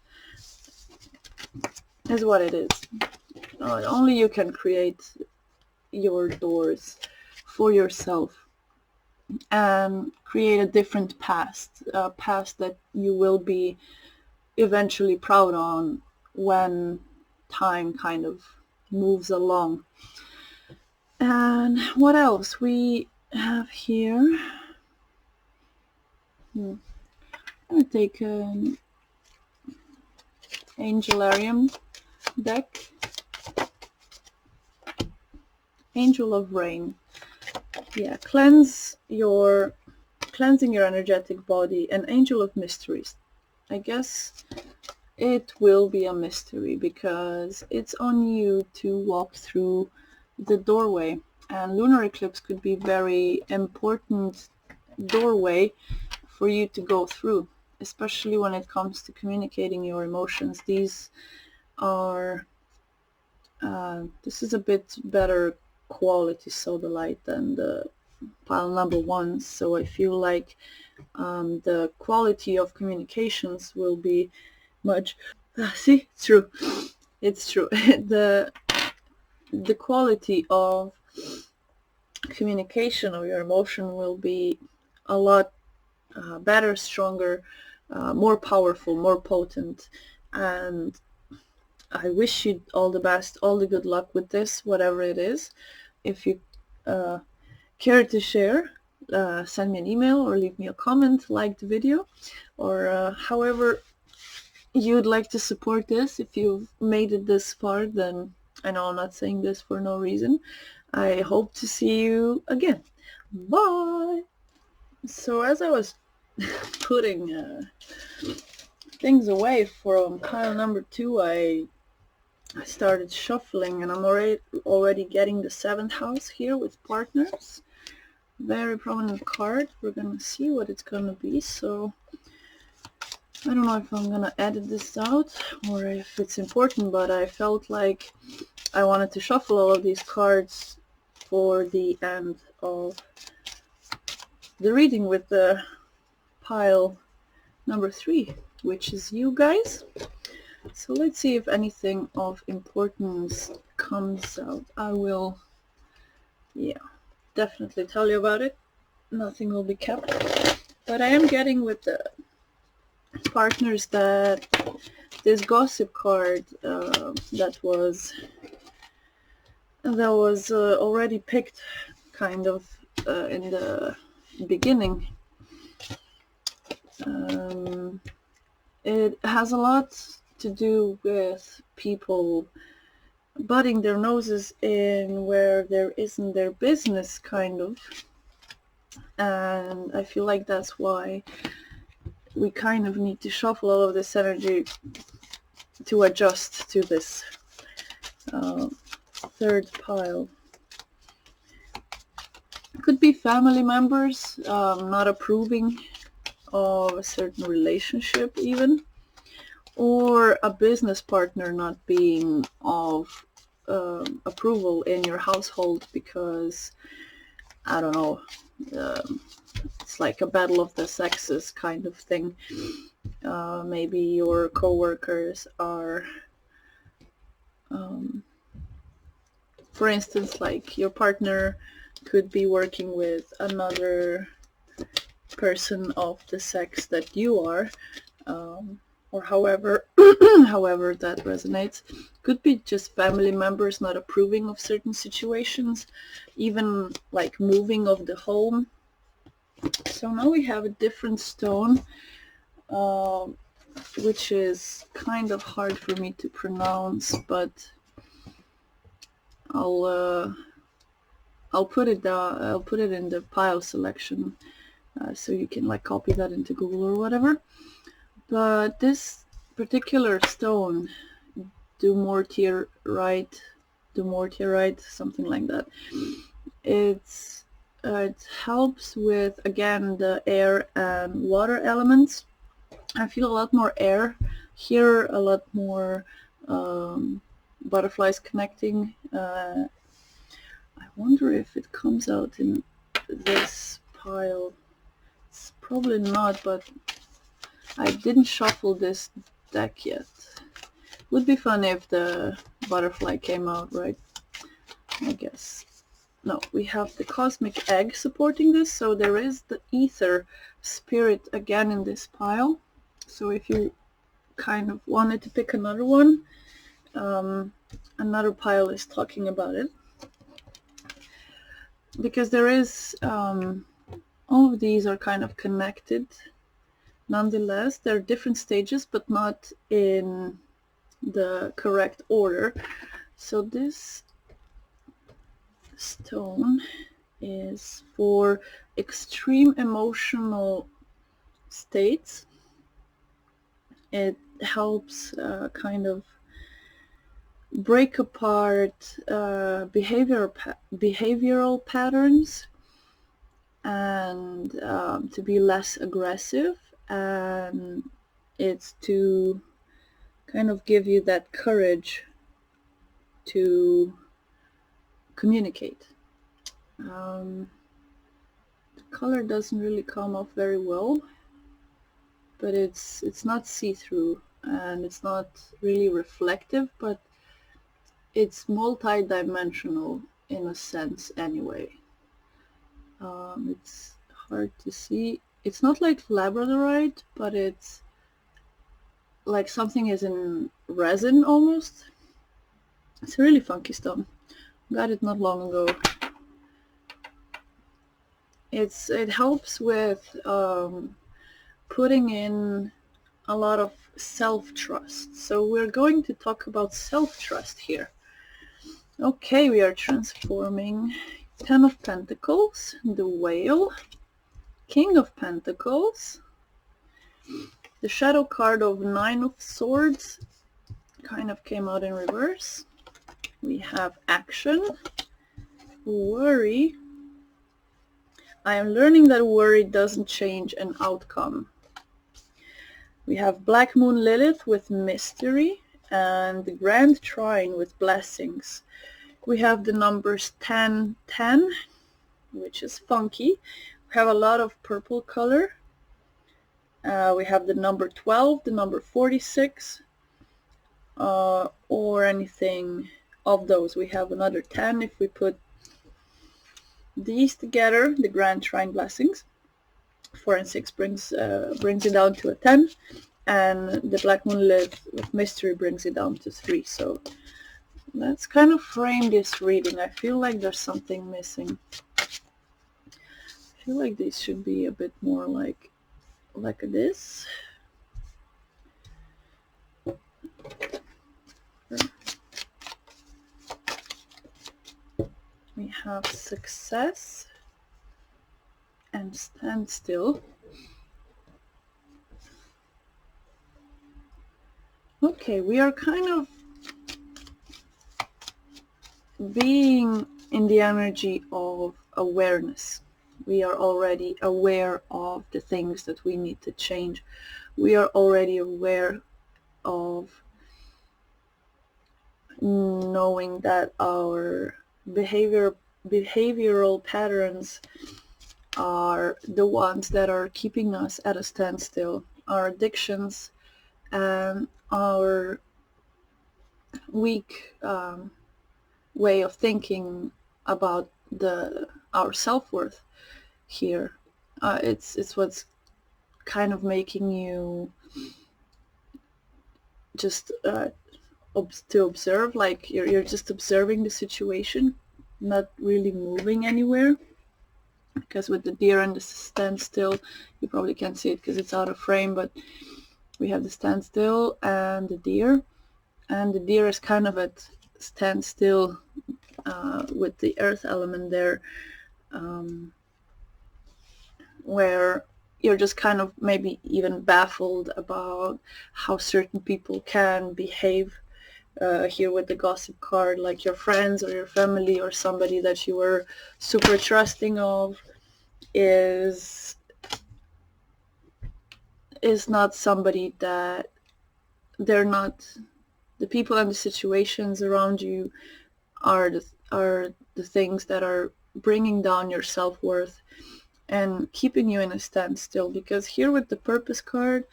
what it is. Only you can create your doors for yourself and create a different past, a past that you will be eventually proud on when time kind of moves along. And what else we have here? I'm gonna take Angelarium deck. Angel of Rain. Yeah, cleansing your energetic body. An Angel of Mysteries. I guess it will be a mystery because it's on you to walk through the doorway, and lunar eclipse could be very important doorway for you to go through, especially when it comes to communicating your emotions. These are this is a bit better quality Sodalite than the pile number 1, so I feel like the quality of communications will be much see, it's true the quality of communication of your emotion will be a lot better, stronger, more powerful, more potent, and I wish you all the best, all the good luck with this, whatever it is. If you care to share, send me an email or leave me a comment, like the video, or however you'd like to support this. If you've made it this far, then I know I'm not saying this for no reason. I hope to see you again. Bye! So as I was putting things away from pile number 2, I started shuffling, and I'm already getting the 7th house here with partners. Very prominent card. We're gonna see what it's gonna be. So I don't know if I'm gonna edit this out or if it's important, but I felt like I wanted to shuffle all of these cards for the end of the reading with the pile number 3, which is you guys. So let's see if anything of importance comes out. I will, definitely tell you about it. Nothing will be kept. But I am getting with the partners that this gossip card that was already picked kind of in the beginning. It has a lot to do with people butting their noses in where there isn't their business, kind of, and I feel like that's why we kind of need to shuffle all of this energy to adjust to this 3rd pile. It could be family members not approving of a certain relationship even, or a business partner not being of approval in your household because, I don't know, it's like a battle of the sexes kind of thing. Maybe your co-workers are, for instance, like your partner could be working with another person of the sex that you are, or however however that resonates. Could be just family members not approving of certain situations, even like moving of the home. So now we have a different stone, which is kind of hard for me to pronounce, but I'll put it in the pile selection, so you can like copy that into Google or whatever. But this particular stone, Dumortierite, something like that, it helps with, again, the air and water elements. I feel a lot more air here, a lot more butterflies connecting. I wonder if it comes out in this pile. It's probably not, but I didn't shuffle this deck yet. Would be fun if the butterfly came out, right? I guess. No, we have the cosmic egg supporting this, so there is the ether spirit again in this pile. So if you kind of wanted to pick another one, another pile is talking about it. Because there is, all of these are kind of connected. Nonetheless, there are different stages, but not in the correct order. So this stone is for extreme emotional states. It helps kind of break apart behavioral patterns, and to be less aggressive, and it's to kind of give you that courage to communicate. The color doesn't really come off very well, but it's not see-through and it's not really reflective, but it's multi-dimensional in a sense anyway. It's hard to see. It's not like labradorite, but it's like something is in resin almost. It's a really funky stone. Got it not long ago. It helps with putting in a lot of self-trust. So we're going to talk about self-trust here. Okay, we are transforming Ten of Pentacles, the Whale, King of Pentacles, the shadow card of Nine of Swords kind of came out in reverse. We have action, worry. I am learning that worry doesn't change an outcome. We have Black Moon Lilith with mystery and the Grand Trine with blessings. We have the numbers 10, 10, which is funky. We have a lot of purple color. We have the number 12, the number 46, or anything of those. We have another 10 if we put these together, the Grand Trine blessings. 4 and 6 brings it down to a 10, and the Black Moon Lilith with mystery brings it down to 3. So let's kind of frame this reading. I feel like there's something missing. I feel like these should be a bit more like this. We have success and stand still. Okay, we are kind of being in the energy of awareness. We are already aware of the things that we need to change. We are already aware of knowing that our behavioral patterns are the ones that are keeping us at a standstill. Our addictions and our weak way of thinking about our self-worth here. It's what's kind of making you just to observe, like you're just observing the situation, not really moving anywhere. Because with the deer and the standstill, you probably can't see it because it's out of frame, but we have the standstill and the deer is kind of at standstill with the earth element there, where you're just kind of maybe even baffled about how certain people can behave. Here with the gossip card, like your friends or your family or somebody that you were super trusting of is not somebody that they're not. The people and the situations around you are the things that are bringing down your self-worth and keeping you in a standstill. Because here with the purpose card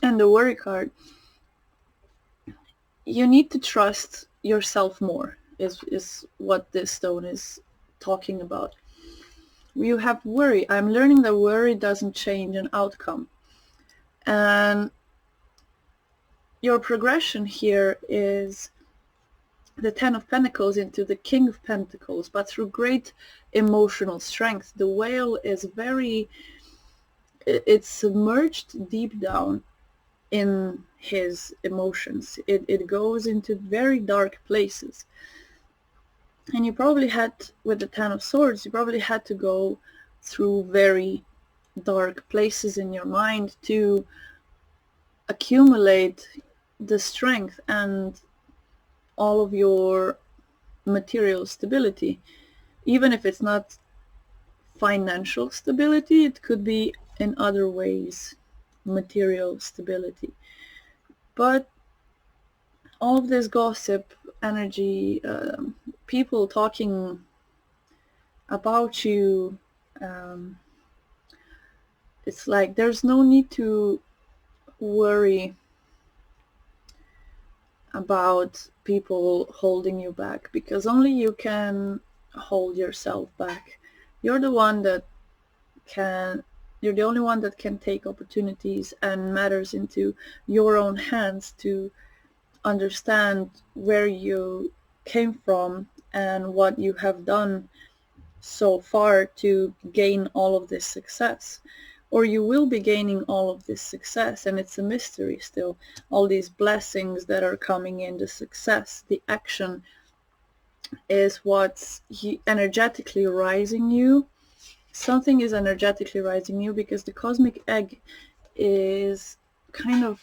and the worry card, you need to trust yourself more, is what this stone is talking about. You have worry. I'm learning that worry doesn't change an outcome. And your progression here is the Ten of Pentacles into the King of Pentacles, but through great emotional strength. The Whale is it's submerged deep down in his emotions. It goes into very dark places. And you probably had, with the Ten of Swords, you probably had to go through very dark places in your mind to accumulate the strength and all of your material stability. Even if it's not financial stability, it could be in other ways material stability. But all of this gossip, energy, people talking about you, it's like there's no need to worry about people holding you back, because only you can hold yourself back. You're the one that can, you're the only one that can take opportunities and matters into your own hands to understand where you came from and what you have done so far to gain all of this success. Or you will be gaining all of this success, and it's a mystery still. All these blessings that are coming in, the success, the action is what's energetically rising you. Something is energetically rising you because the cosmic egg is kind of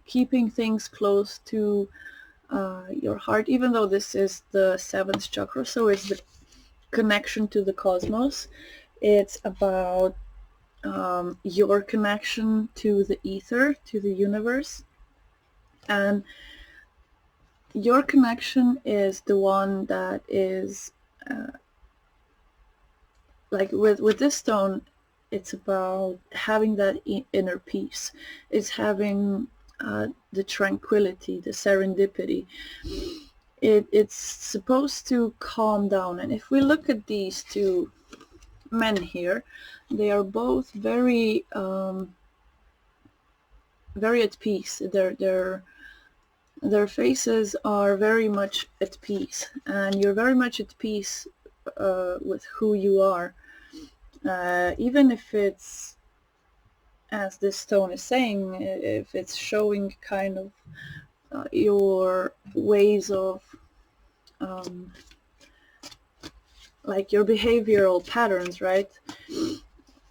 keeping things close to your heart, even though this is the seventh chakra, so it's the connection to the cosmos. It's about your connection to the ether, to the universe. And your connection is the one that is like with this stone, it's about having that inner peace. It's having the tranquility, the serendipity. It's supposed to calm down. And if we look at these two men here, they are both very very at peace. Their faces are very much at peace, and you're very much at peace with who you are, even if it's, as this stone is saying, if it's showing kind of your ways of like your behavioral patterns, right?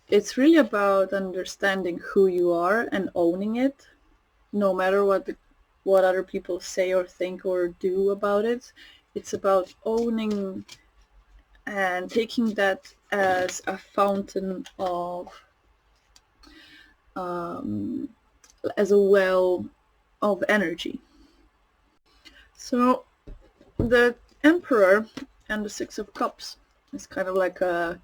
It's really about understanding who you are and owning it, no matter what other people say or think or do about it. It's about owning and taking that as a fountain of, as a well of energy. So the Emperor and the Six of Cups is kind of like a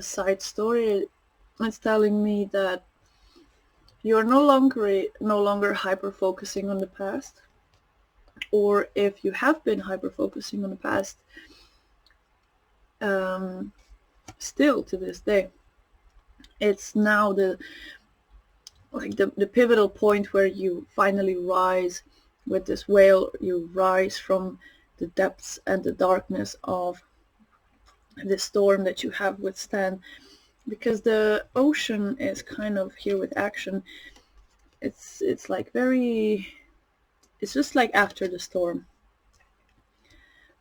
side story. It's telling me that you're no longer hyper focusing on the past, or if you have been hyper focusing on the past, still to this day, it's now the pivotal point where you finally rise with this whale. You rise from the depths and the darkness of the storm that you have withstand, because the ocean is kind of here with action. It's like very, it's just like after the storm,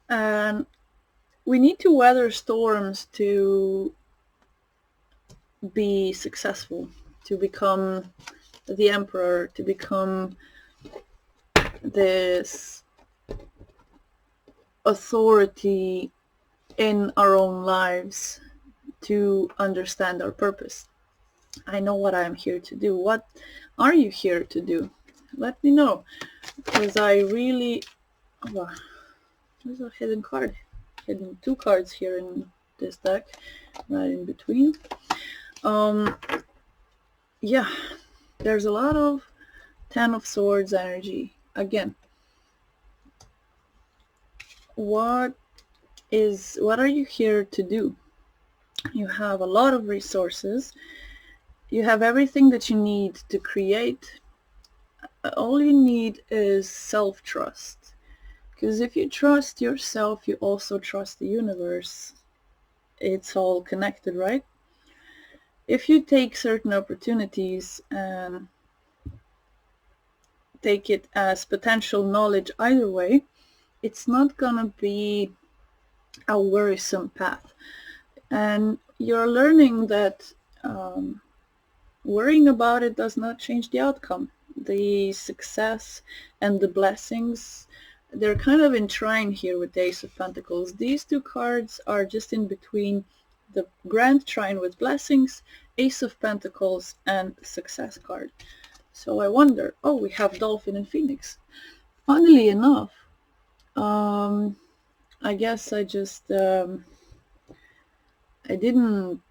and we need to weather storms to be successful, to become the Emperor, to become this authority in our own lives, to understand our purpose. I know what I'm here to do. What are you here to do? Let me know, because I really, oh, there's a hidden card, hidden two cards here in this deck, right in between. Yeah, there's a lot of Ten of Swords energy. Again, what are you here to do? You have a lot of resources. You have everything that you need to create. All you need is self-trust. Because if you trust yourself, you also trust the universe. It's all connected, right? if you take certain opportunities and take it as potential knowledge either way, it's not gonna be a worrisome path. And you're learning that worrying about it does not change the outcome. The success and the blessings, they're kind of entwined here with the Ace of Pentacles. These two cards are just in between the Grand Trine with blessings, Ace of Pentacles, and Success card. So I wonder, oh, we have Dolphin and Phoenix. Funnily enough, I guess I just, I didn't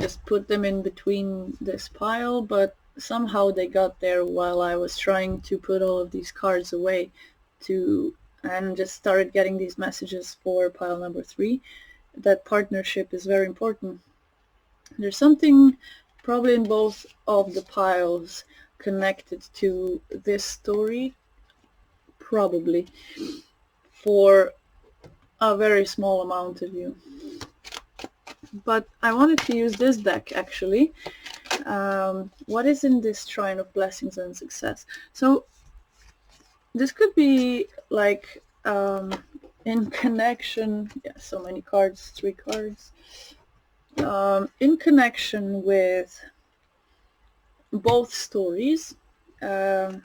just put them in between this pile, but somehow they got there while I was trying to put all of these cards away and just started getting these messages for pile number 3. That partnership is very important. There's something probably in both of the piles connected to this story, probably, for a very small amount of you. But I wanted to use this deck, actually. What is in this Trine of Blessings and Success? So this could be like in connection, so many cards, 3 cards, in connection with both stories. The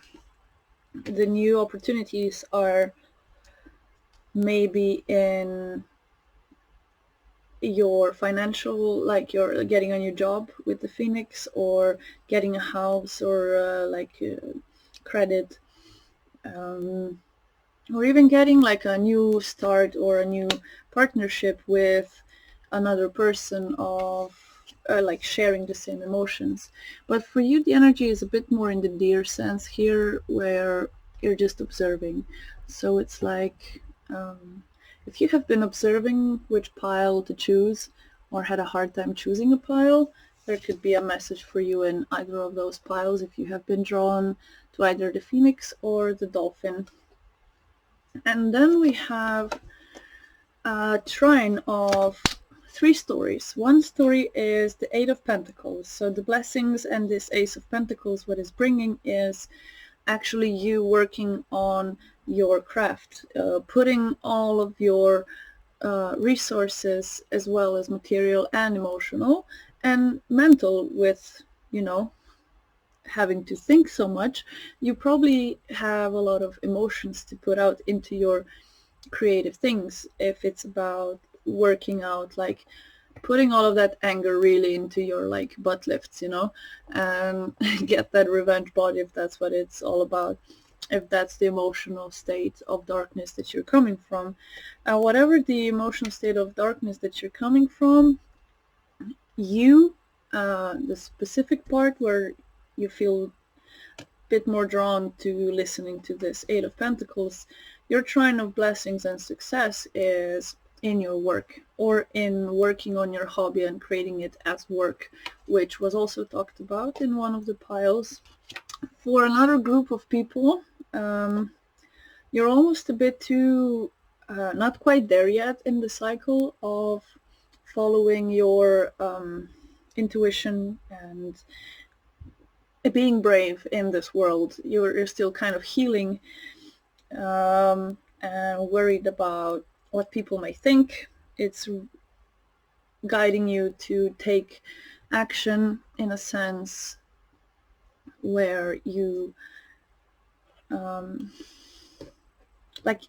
new opportunities are maybe in your financial, like you're getting a new job with the Phoenix, or getting a house, or credit, or even getting like a new start or a new partnership with another person of like sharing the same emotions. But for you, the energy is a bit more in the Deer sense here, where you're just observing. So it's like, if you have been observing which pile to choose, or had a hard time choosing a pile, there could be a message for you in either of those piles if you have been drawn to either the Phoenix or the Dolphin. And then we have a Trine of 3 stories. One story is the 8 of Pentacles. So the blessings and this Ace of Pentacles, what it's bringing is actually you working on your craft, putting all of your resources, as well as material and emotional and mental, with, having to think so much, you probably have a lot of emotions to put out into your creative things. If it's about working out, like putting all of that anger really into your like butt lifts, and get that revenge body, if that's what it's all about, if that's the emotional state of darkness that you're coming from. Whatever the emotional state of darkness that you're coming from, the specific part where you feel a bit more drawn to listening to this 8 of Pentacles, your Trine of Blessings and Success is in your work, or in working on your hobby and creating it as work, which was also talked about in one of the piles. For another group of people, you're almost a bit too not quite there yet in the cycle of following your intuition and being brave in this world. You're still kind of healing, and worried about what people may think. It's guiding you to take action in a sense where you like,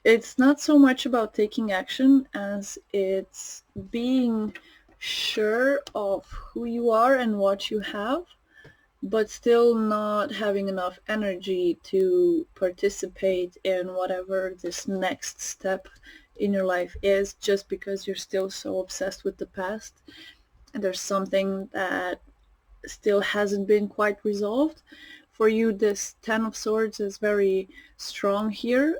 it's not so much about taking action as it's being sure of who you are and what you have, but still not having enough energy to participate in whatever this next step in your life is, just because you're still so obsessed with the past. And there's something that still hasn't been quite resolved. For you, this 10 of Swords is very strong here,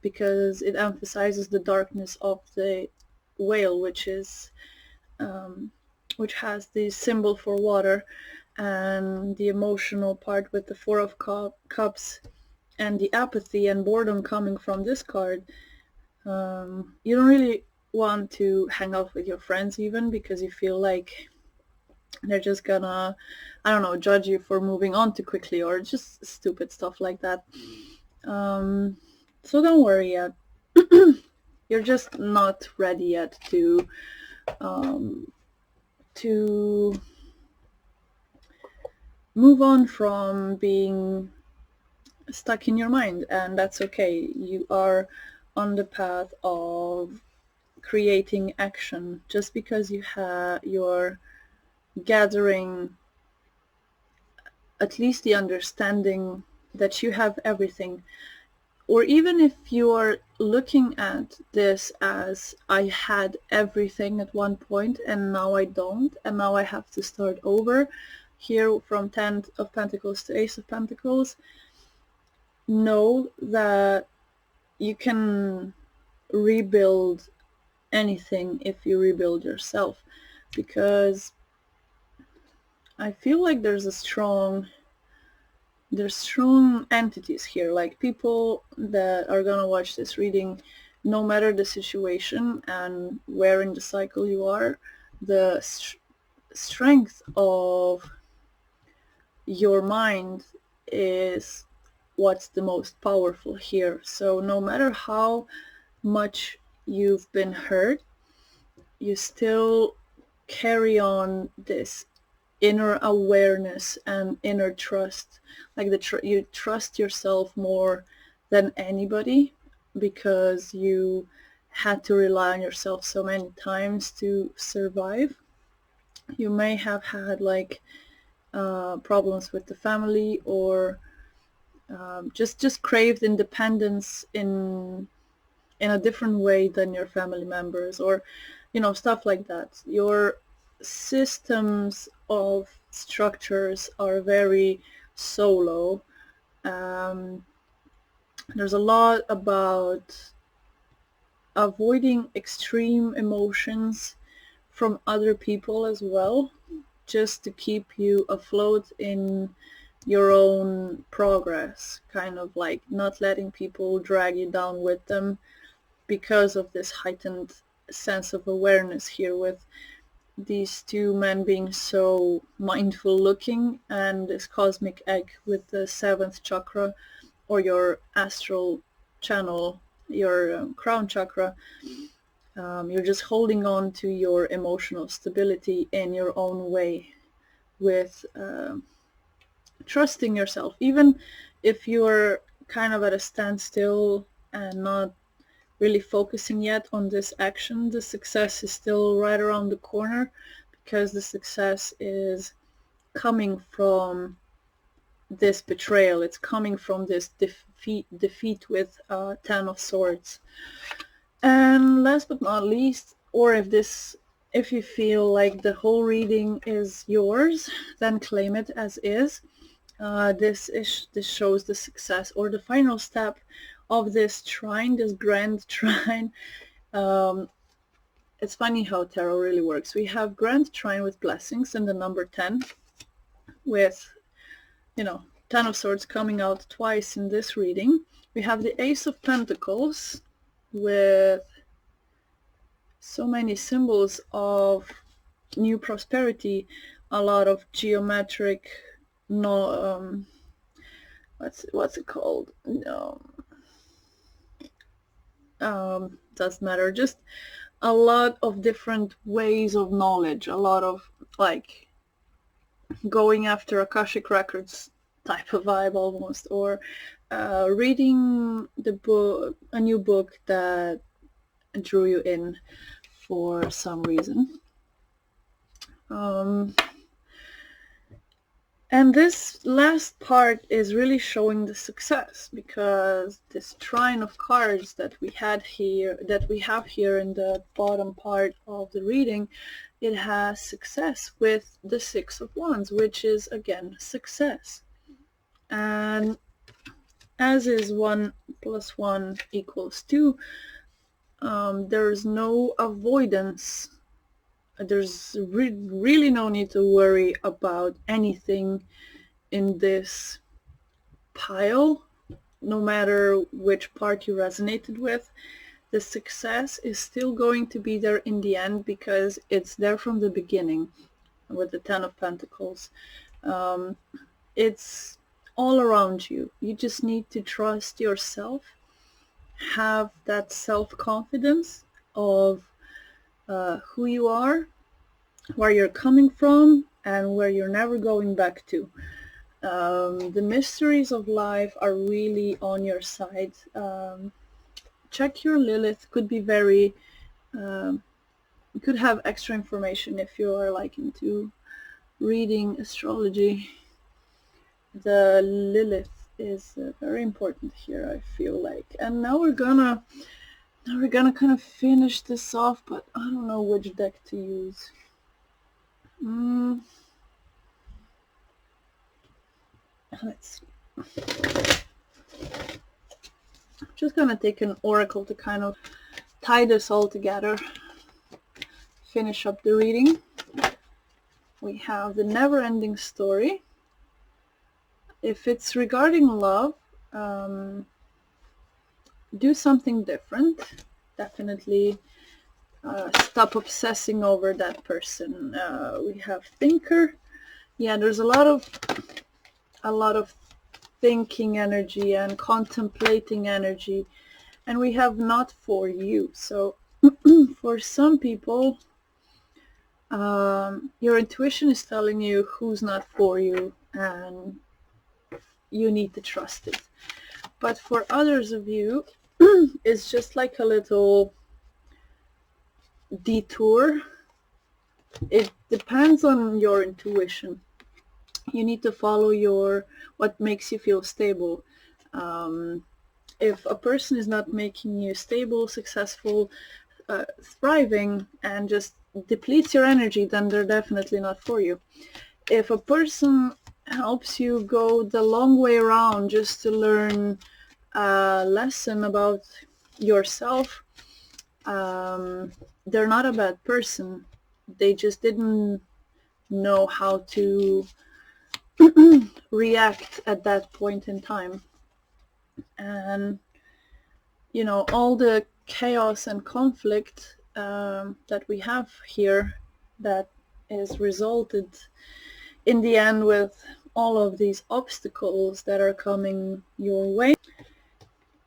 because it emphasizes the darkness of the whale, which has the symbol for water, and the emotional part with the 4 of Cups and the apathy and boredom coming from this card. You don't really want to hang out with your friends even, because you feel like They're just gonna, I don't know, judge you for moving on too quickly, or just stupid stuff like that. So don't worry yet. You're just not ready yet to move on from being stuck in your mind, and that's okay. You are on the path of creating action. Just because you're gathering at least the understanding that you have everything, or even if you are looking at this as I had everything at one point and now I don't, and now I have to start over here from 10 of Pentacles to Ace of Pentacles, know that you can rebuild anything if you rebuild yourself, because I feel like there's strong entities here, like people that are gonna watch this reading, no matter the situation and where in the cycle you are, the strength of your mind is what's the most powerful here. So no matter how much you've been hurt, you still carry on this inner awareness and inner trust. Like you trust yourself more than anybody, because you had to rely on yourself so many times to survive. You may have had like problems with the family, or just craved independence in a different way than your family members, or stuff like that. Your systems of structures are very solo. There's a lot about avoiding extreme emotions from other people as well, just to keep you afloat in your own progress, kind of like not letting people drag you down with them, because of this heightened sense of awareness here, with these two men being so mindful looking, and this cosmic egg with the 7th chakra, or your astral channel, your crown chakra. You're just holding on to your emotional stability in your own way, with trusting yourself. Even if you're kind of at a standstill and not really focusing yet on this action, the success is still right around the corner, because the success is coming from this betrayal. It's coming from this defeat with 10 of Swords. And last but not least, or if you feel like the whole reading is yours, then claim it as is. This shows the success, or the final step of this trine, this grand trine. It's funny how tarot really works. We have grand trine with blessings and the number 10, with 10 of Swords coming out twice in this reading. We have the Ace of Pentacles with so many symbols of new prosperity, a lot of geometric, what's it called? No, doesn't matter. Just a lot of different ways of knowledge, a lot of like going after Akashic Records type of vibe almost, or reading the book, a new book that drew you in for some reason. And this last part is really showing the success, because this trine of cards that we have here in the bottom part of the reading, it has success with the 6 of Wands, which is again success. And as is 1 + 1 = 2, there's no avoidance. There's really no need to worry about anything in this pile, no matter which part you resonated with. The success is still going to be there in the end, because it's there from the beginning. with the Ten of Pentacles. It's all around you. You just need to trust yourself, have that self-confidence of who you are, where you're coming from, and where you're never going back to. The mysteries of life are really on your side. Check your Lilith. Could be very, you could have extra information if you are like into reading astrology. The Lilith is very important here, I feel like. And now we're gonna kind of finish this off, but I don't know which deck to use. Let's see. I'm just gonna take an oracle to kind of tie this all together, finish up the reading. We have the never-ending story. If it's regarding love, do something different. Definitely stop obsessing over that person. We have thinker. Yeah, there's a lot of thinking energy and contemplating energy. And we have not for you. So for some people, your intuition is telling you who's not for you, and you need to trust it. But for others of you, it's just like a little detour. It depends on your intuition. You need to follow what makes you feel stable. If a person is not making you stable, successful, thriving, and just depletes your energy, then they're definitely not for you. If a person helps you go the long way around just to learn a lesson about yourself, they're not a bad person. They just didn't know how to react at that point in time. And you know, all the chaos and conflict that we have here, that is resulted in the end with all of these obstacles that are coming your way,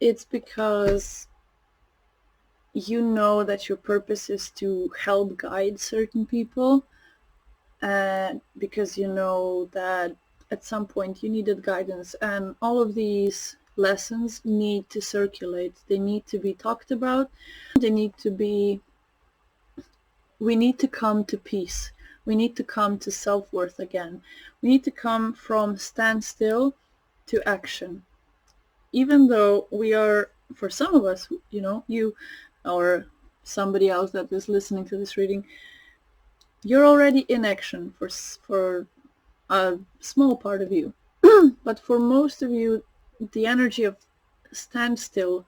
it's because you know that your purpose is to help guide certain people, and because you know that at some point you needed guidance, and all of these lessons need to circulate. They need to be talked about. We need to come to peace. We need to come to self-worth again. We need to come from standstill to action. Even though we are, for some of us, you know, you or somebody else that is listening to this reading, you're already in action for a small part of you. But for most of you, the energy of standstill,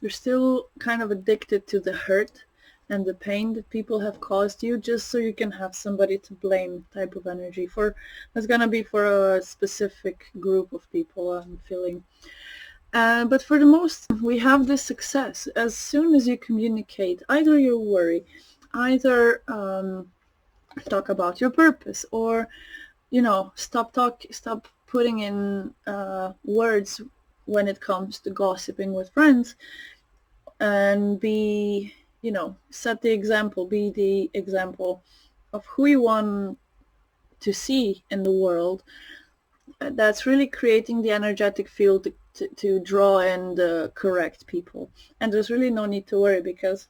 you're still kind of addicted to the hurt and the pain that people have caused you, just so you can have somebody to blame type of energy. That's gonna be for a specific group of people, I'm feeling. But for the most, we have this success. As soon as you communicate, either you worry, either talk about your purpose, or, you know, stop putting in words when it comes to gossiping with friends, and be, you know, set the example, be the example of who you want to see in the world. That's really creating the energetic field to draw in the correct people. And there's really no need to worry, because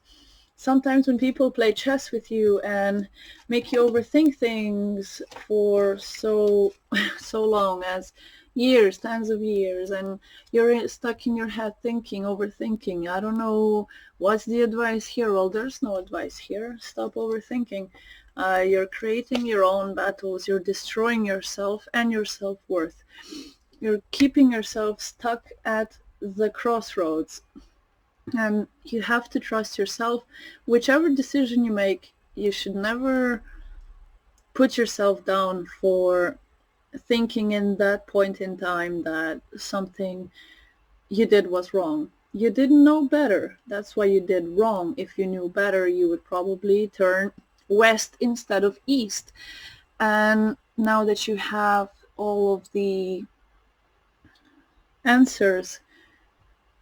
sometimes when people play chess with you and make you overthink things for so long, as years, tens of years, and you're stuck in your head thinking, overthinking, I don't know, what's the advice here? Well, there's no advice here. Stop overthinking. You're creating your own battles. You're destroying yourself and your self-worth. You're keeping yourself stuck at the crossroads. And you have to trust yourself. Whichever decision you make, you should never put yourself down for thinking in that point in time that something you did was wrong. You didn't know better. That's why you did wrong. If you knew better, you would probably turn west instead of east. And now that you have all of the answers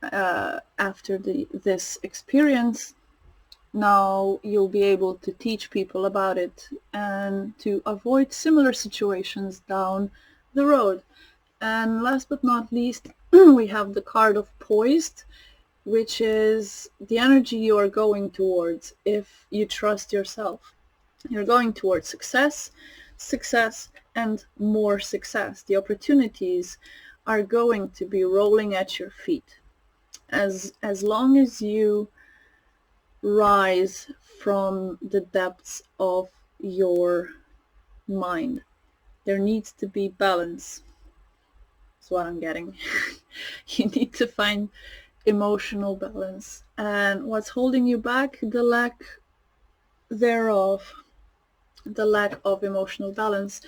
after this experience, now you'll be able to teach people about it and to avoid similar situations down the road. And last but not least, we have the card of poised, which is the energy you are going towards if you trust yourself. You're going towards success, success, and more success. The opportunities are going to be rolling at your feet. As long as you rise from the depths of your mind, there needs to be balance. That's what I'm getting. You need to find emotional balance. And what's holding you back? The lack thereof. The lack of emotional balance.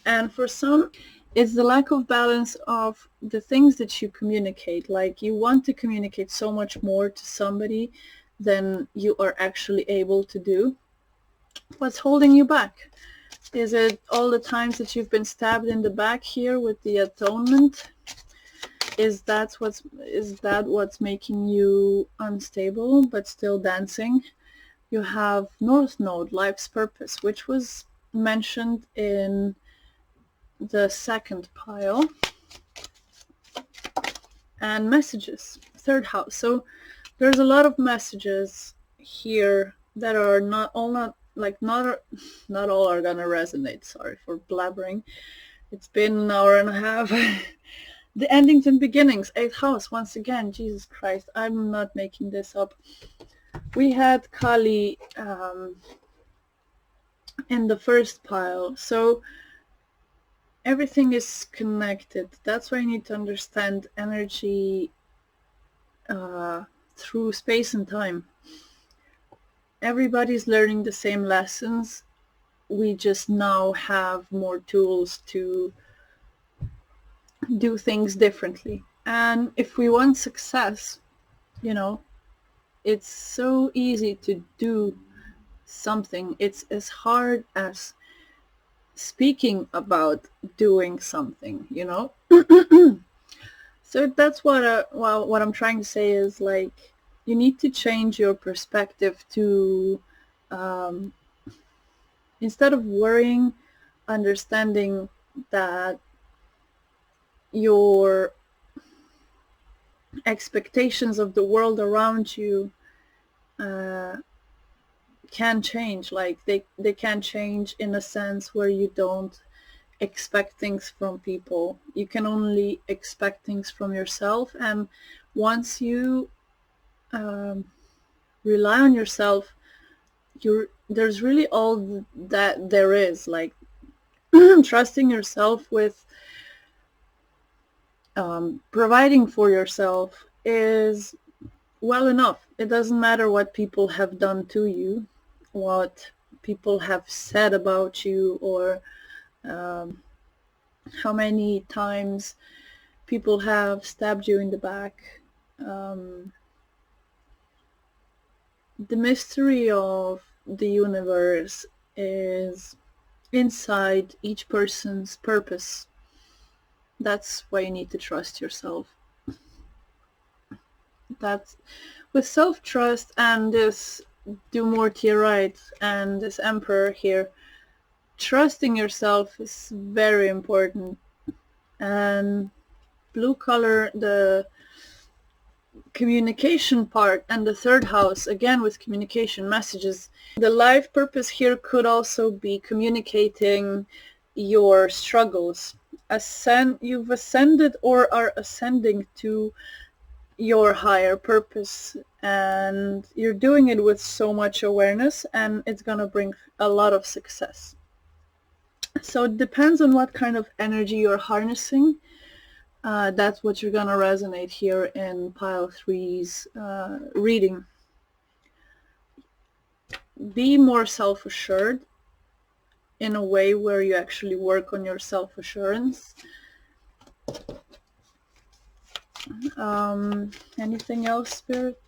And for some, it's the lack of balance of the things that you communicate. Like, you want to communicate so much more to somebody than you are actually able to do. What's holding you back? Is it all the times that you've been stabbed in the back here with the atonement? Is that what's making you unstable but still dancing? You have North Node, life's purpose, which was mentioned in the second pile, and messages, third house. So there's a lot of messages here that are not all are gonna resonate. Sorry for blabbering. It's been an hour and a half. The endings and beginnings, 8th house, once again. Jesus Christ, I'm not making this up. We had Kali in the first pile, so everything is connected. That's why you need to understand energy through space and time. Everybody's learning the same lessons. We just now have more tools to do things differently. And if we want success, it's so easy to do something. It's as hard as speaking about doing something, So that's what I'm trying to say is, like, you need to change your perspective to instead of worrying, understanding that your expectations of the world around you can change. Like, they can change in a sense where you don't expect things from people. You can only expect things from yourself, and once you rely on yourself, there's really all that there is. Like, trusting yourself with providing for yourself is well enough. It doesn't matter what people have done to you, what people have said about you, or how many times people have stabbed you in the back. The mystery of the universe is inside each person's purpose. That's why you need to trust yourself. That's with self-trust and this Dumortierite and this Emperor here, trusting yourself is very important. And blue color, the communication part, and the third house, again with communication, messages. The life purpose here could also be communicating your struggles. You've ascended or are ascending to your higher purpose, and you're doing it with so much awareness, and it's gonna bring a lot of success. So it depends on what kind of energy you're harnessing. That's what you're gonna resonate here in pile 3's reading. Be more self-assured in a way where you actually work on your self-assurance. Anything else, Spirit?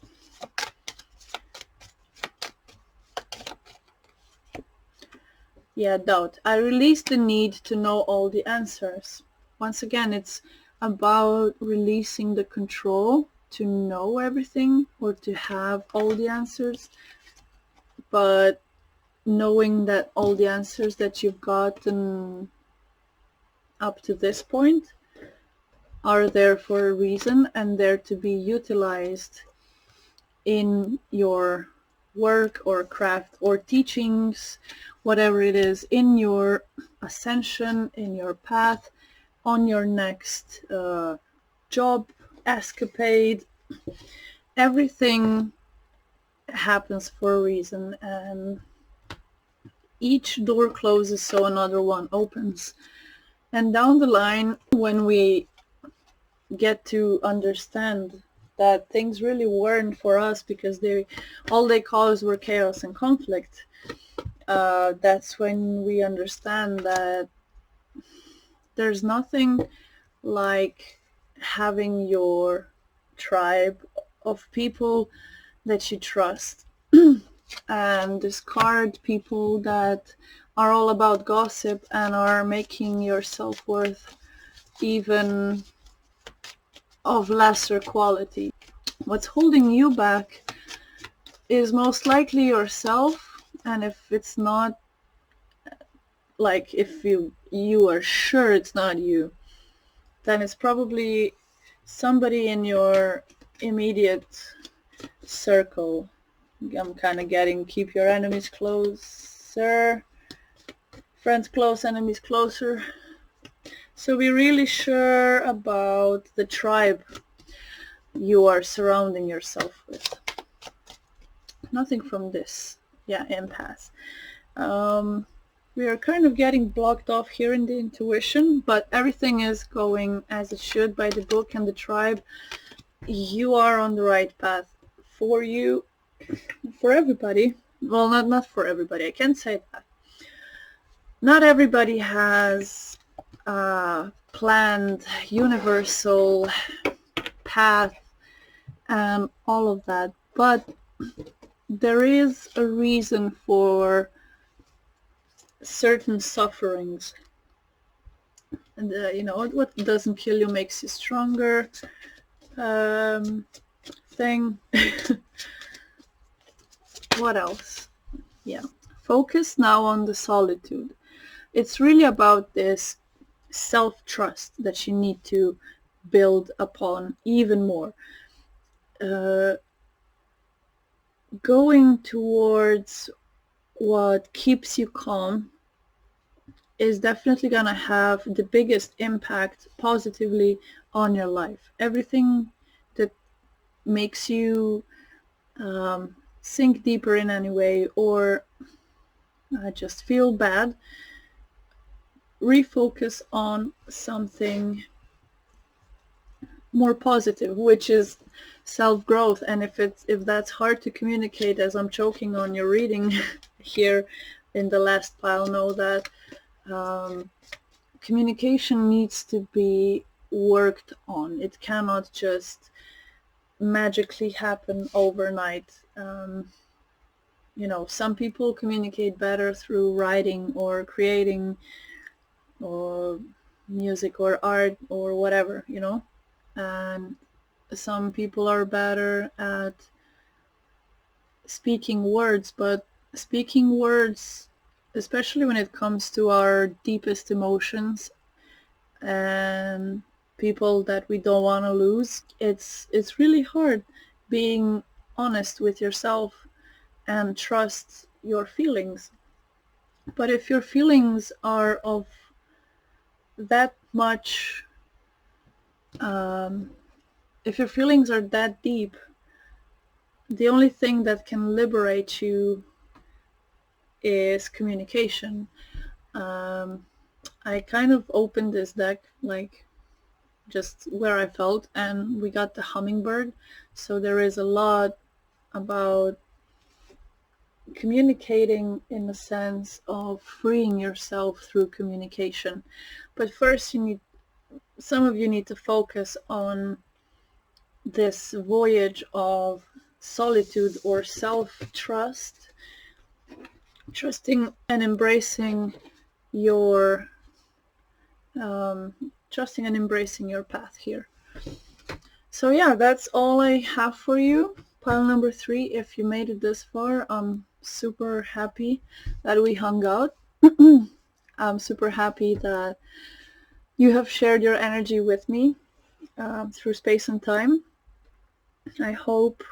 doubt. I release the need to know all the answers. Once again, it's about releasing the control to know everything or to have all the answers, but knowing that all the answers that you've gotten up to this point are there for a reason and there to be utilized in your work or craft or teachings, whatever it is, in your ascension, in your path, on your next job escapade. Everything happens for a reason, and each door closes so another one opens. And down the line, when we get to understand that things really weren't for us because all they caused were chaos and conflict, that's when we understand that there's nothing like having your tribe of people that you trust and discard people that are all about gossip and are making your self-worth even of lesser quality. What's holding you back is most likely yourself, and if it's not, like if you are sure it's not you, then it's probably somebody in your immediate circle. I'm kind of getting keep your enemies closer, friends close, enemies closer. So be really sure about the tribe you are surrounding yourself with. Nothing from this. Yeah, empath. We are kind of getting blocked off here in the intuition, but everything is going as it should by the book and the tribe. You are on the right path. For you, for everybody. Well, not for everybody. I can't say that. Not everybody has planned universal path and all of that, but there is a reason for certain sufferings. And what doesn't kill you makes you stronger thing. What else? Yeah. Focus now on the solitude. It's really about this self-trust that you need to build upon even more. Going towards what keeps you calm is definitely going to have the biggest impact positively on your life. Everything that makes you sink deeper in any way or just feel bad, refocus on something more positive, which is self-growth. And if that's hard to communicate, as I'm choking on your reading here in the last pile, know that communication needs to be worked on. It cannot just magically happen overnight. Some people communicate better through writing or creating or music or art or whatever, and some people are better at speaking words, but speaking words, especially when it comes to our deepest emotions and people that we don't want to lose, it's really hard being honest with yourself and trust your feelings. But if your feelings are of that much, if your feelings are that deep, the only thing that can liberate you is communication. I kind of opened this deck like just where I felt, and we got the hummingbird. So there is a lot about communicating in the sense of freeing yourself through communication. But first some of you need to focus on this voyage of solitude or self-trust, trusting and embracing your path here. So yeah, that's all I have for you. Pile number 3, if you made it this far, I'm super happy that we hung out. I'm super happy that you have shared your energy with me through space and time. I hope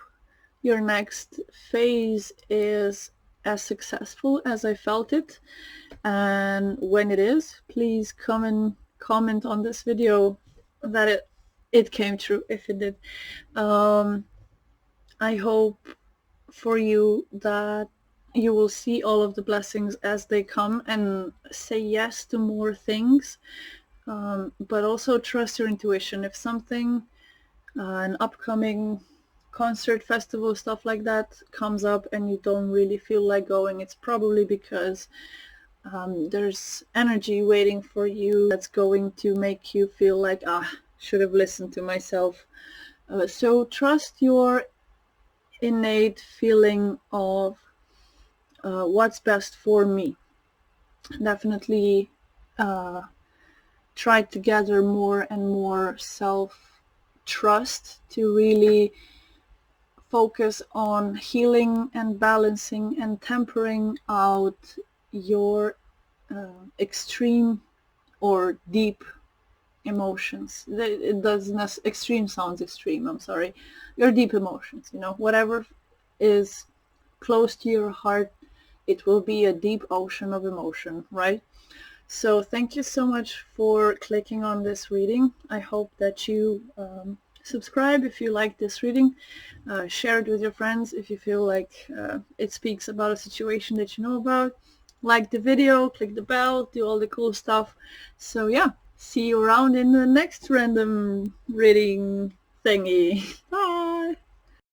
your next phase is as successful as I felt it, and when it is, please come and comment on this video that it came true, if it did. I hope for you that you will see all of the blessings as they come and say yes to more things, but also trust your intuition. If something, an upcoming concert, festival, stuff like that comes up and you don't really feel like going, it's probably because there's energy waiting for you that's going to make you feel like, should have listened to myself. So trust your innate feeling of what's best for me. Definitely try to gather more and more self-trust to really focus on healing and balancing and tempering out your extreme or deep emotions. It doesn't, extreme sounds extreme, I'm sorry. Your deep emotions, whatever is close to your heart, it will be a deep ocean of emotion, right? So thank you so much for clicking on this reading. I hope that you subscribe if you like this reading. Share it with your friends if you feel like it speaks about a situation that you know about. Like the video, click the bell, do all the cool stuff. So yeah, see you around in the next random reading thingy. Bye!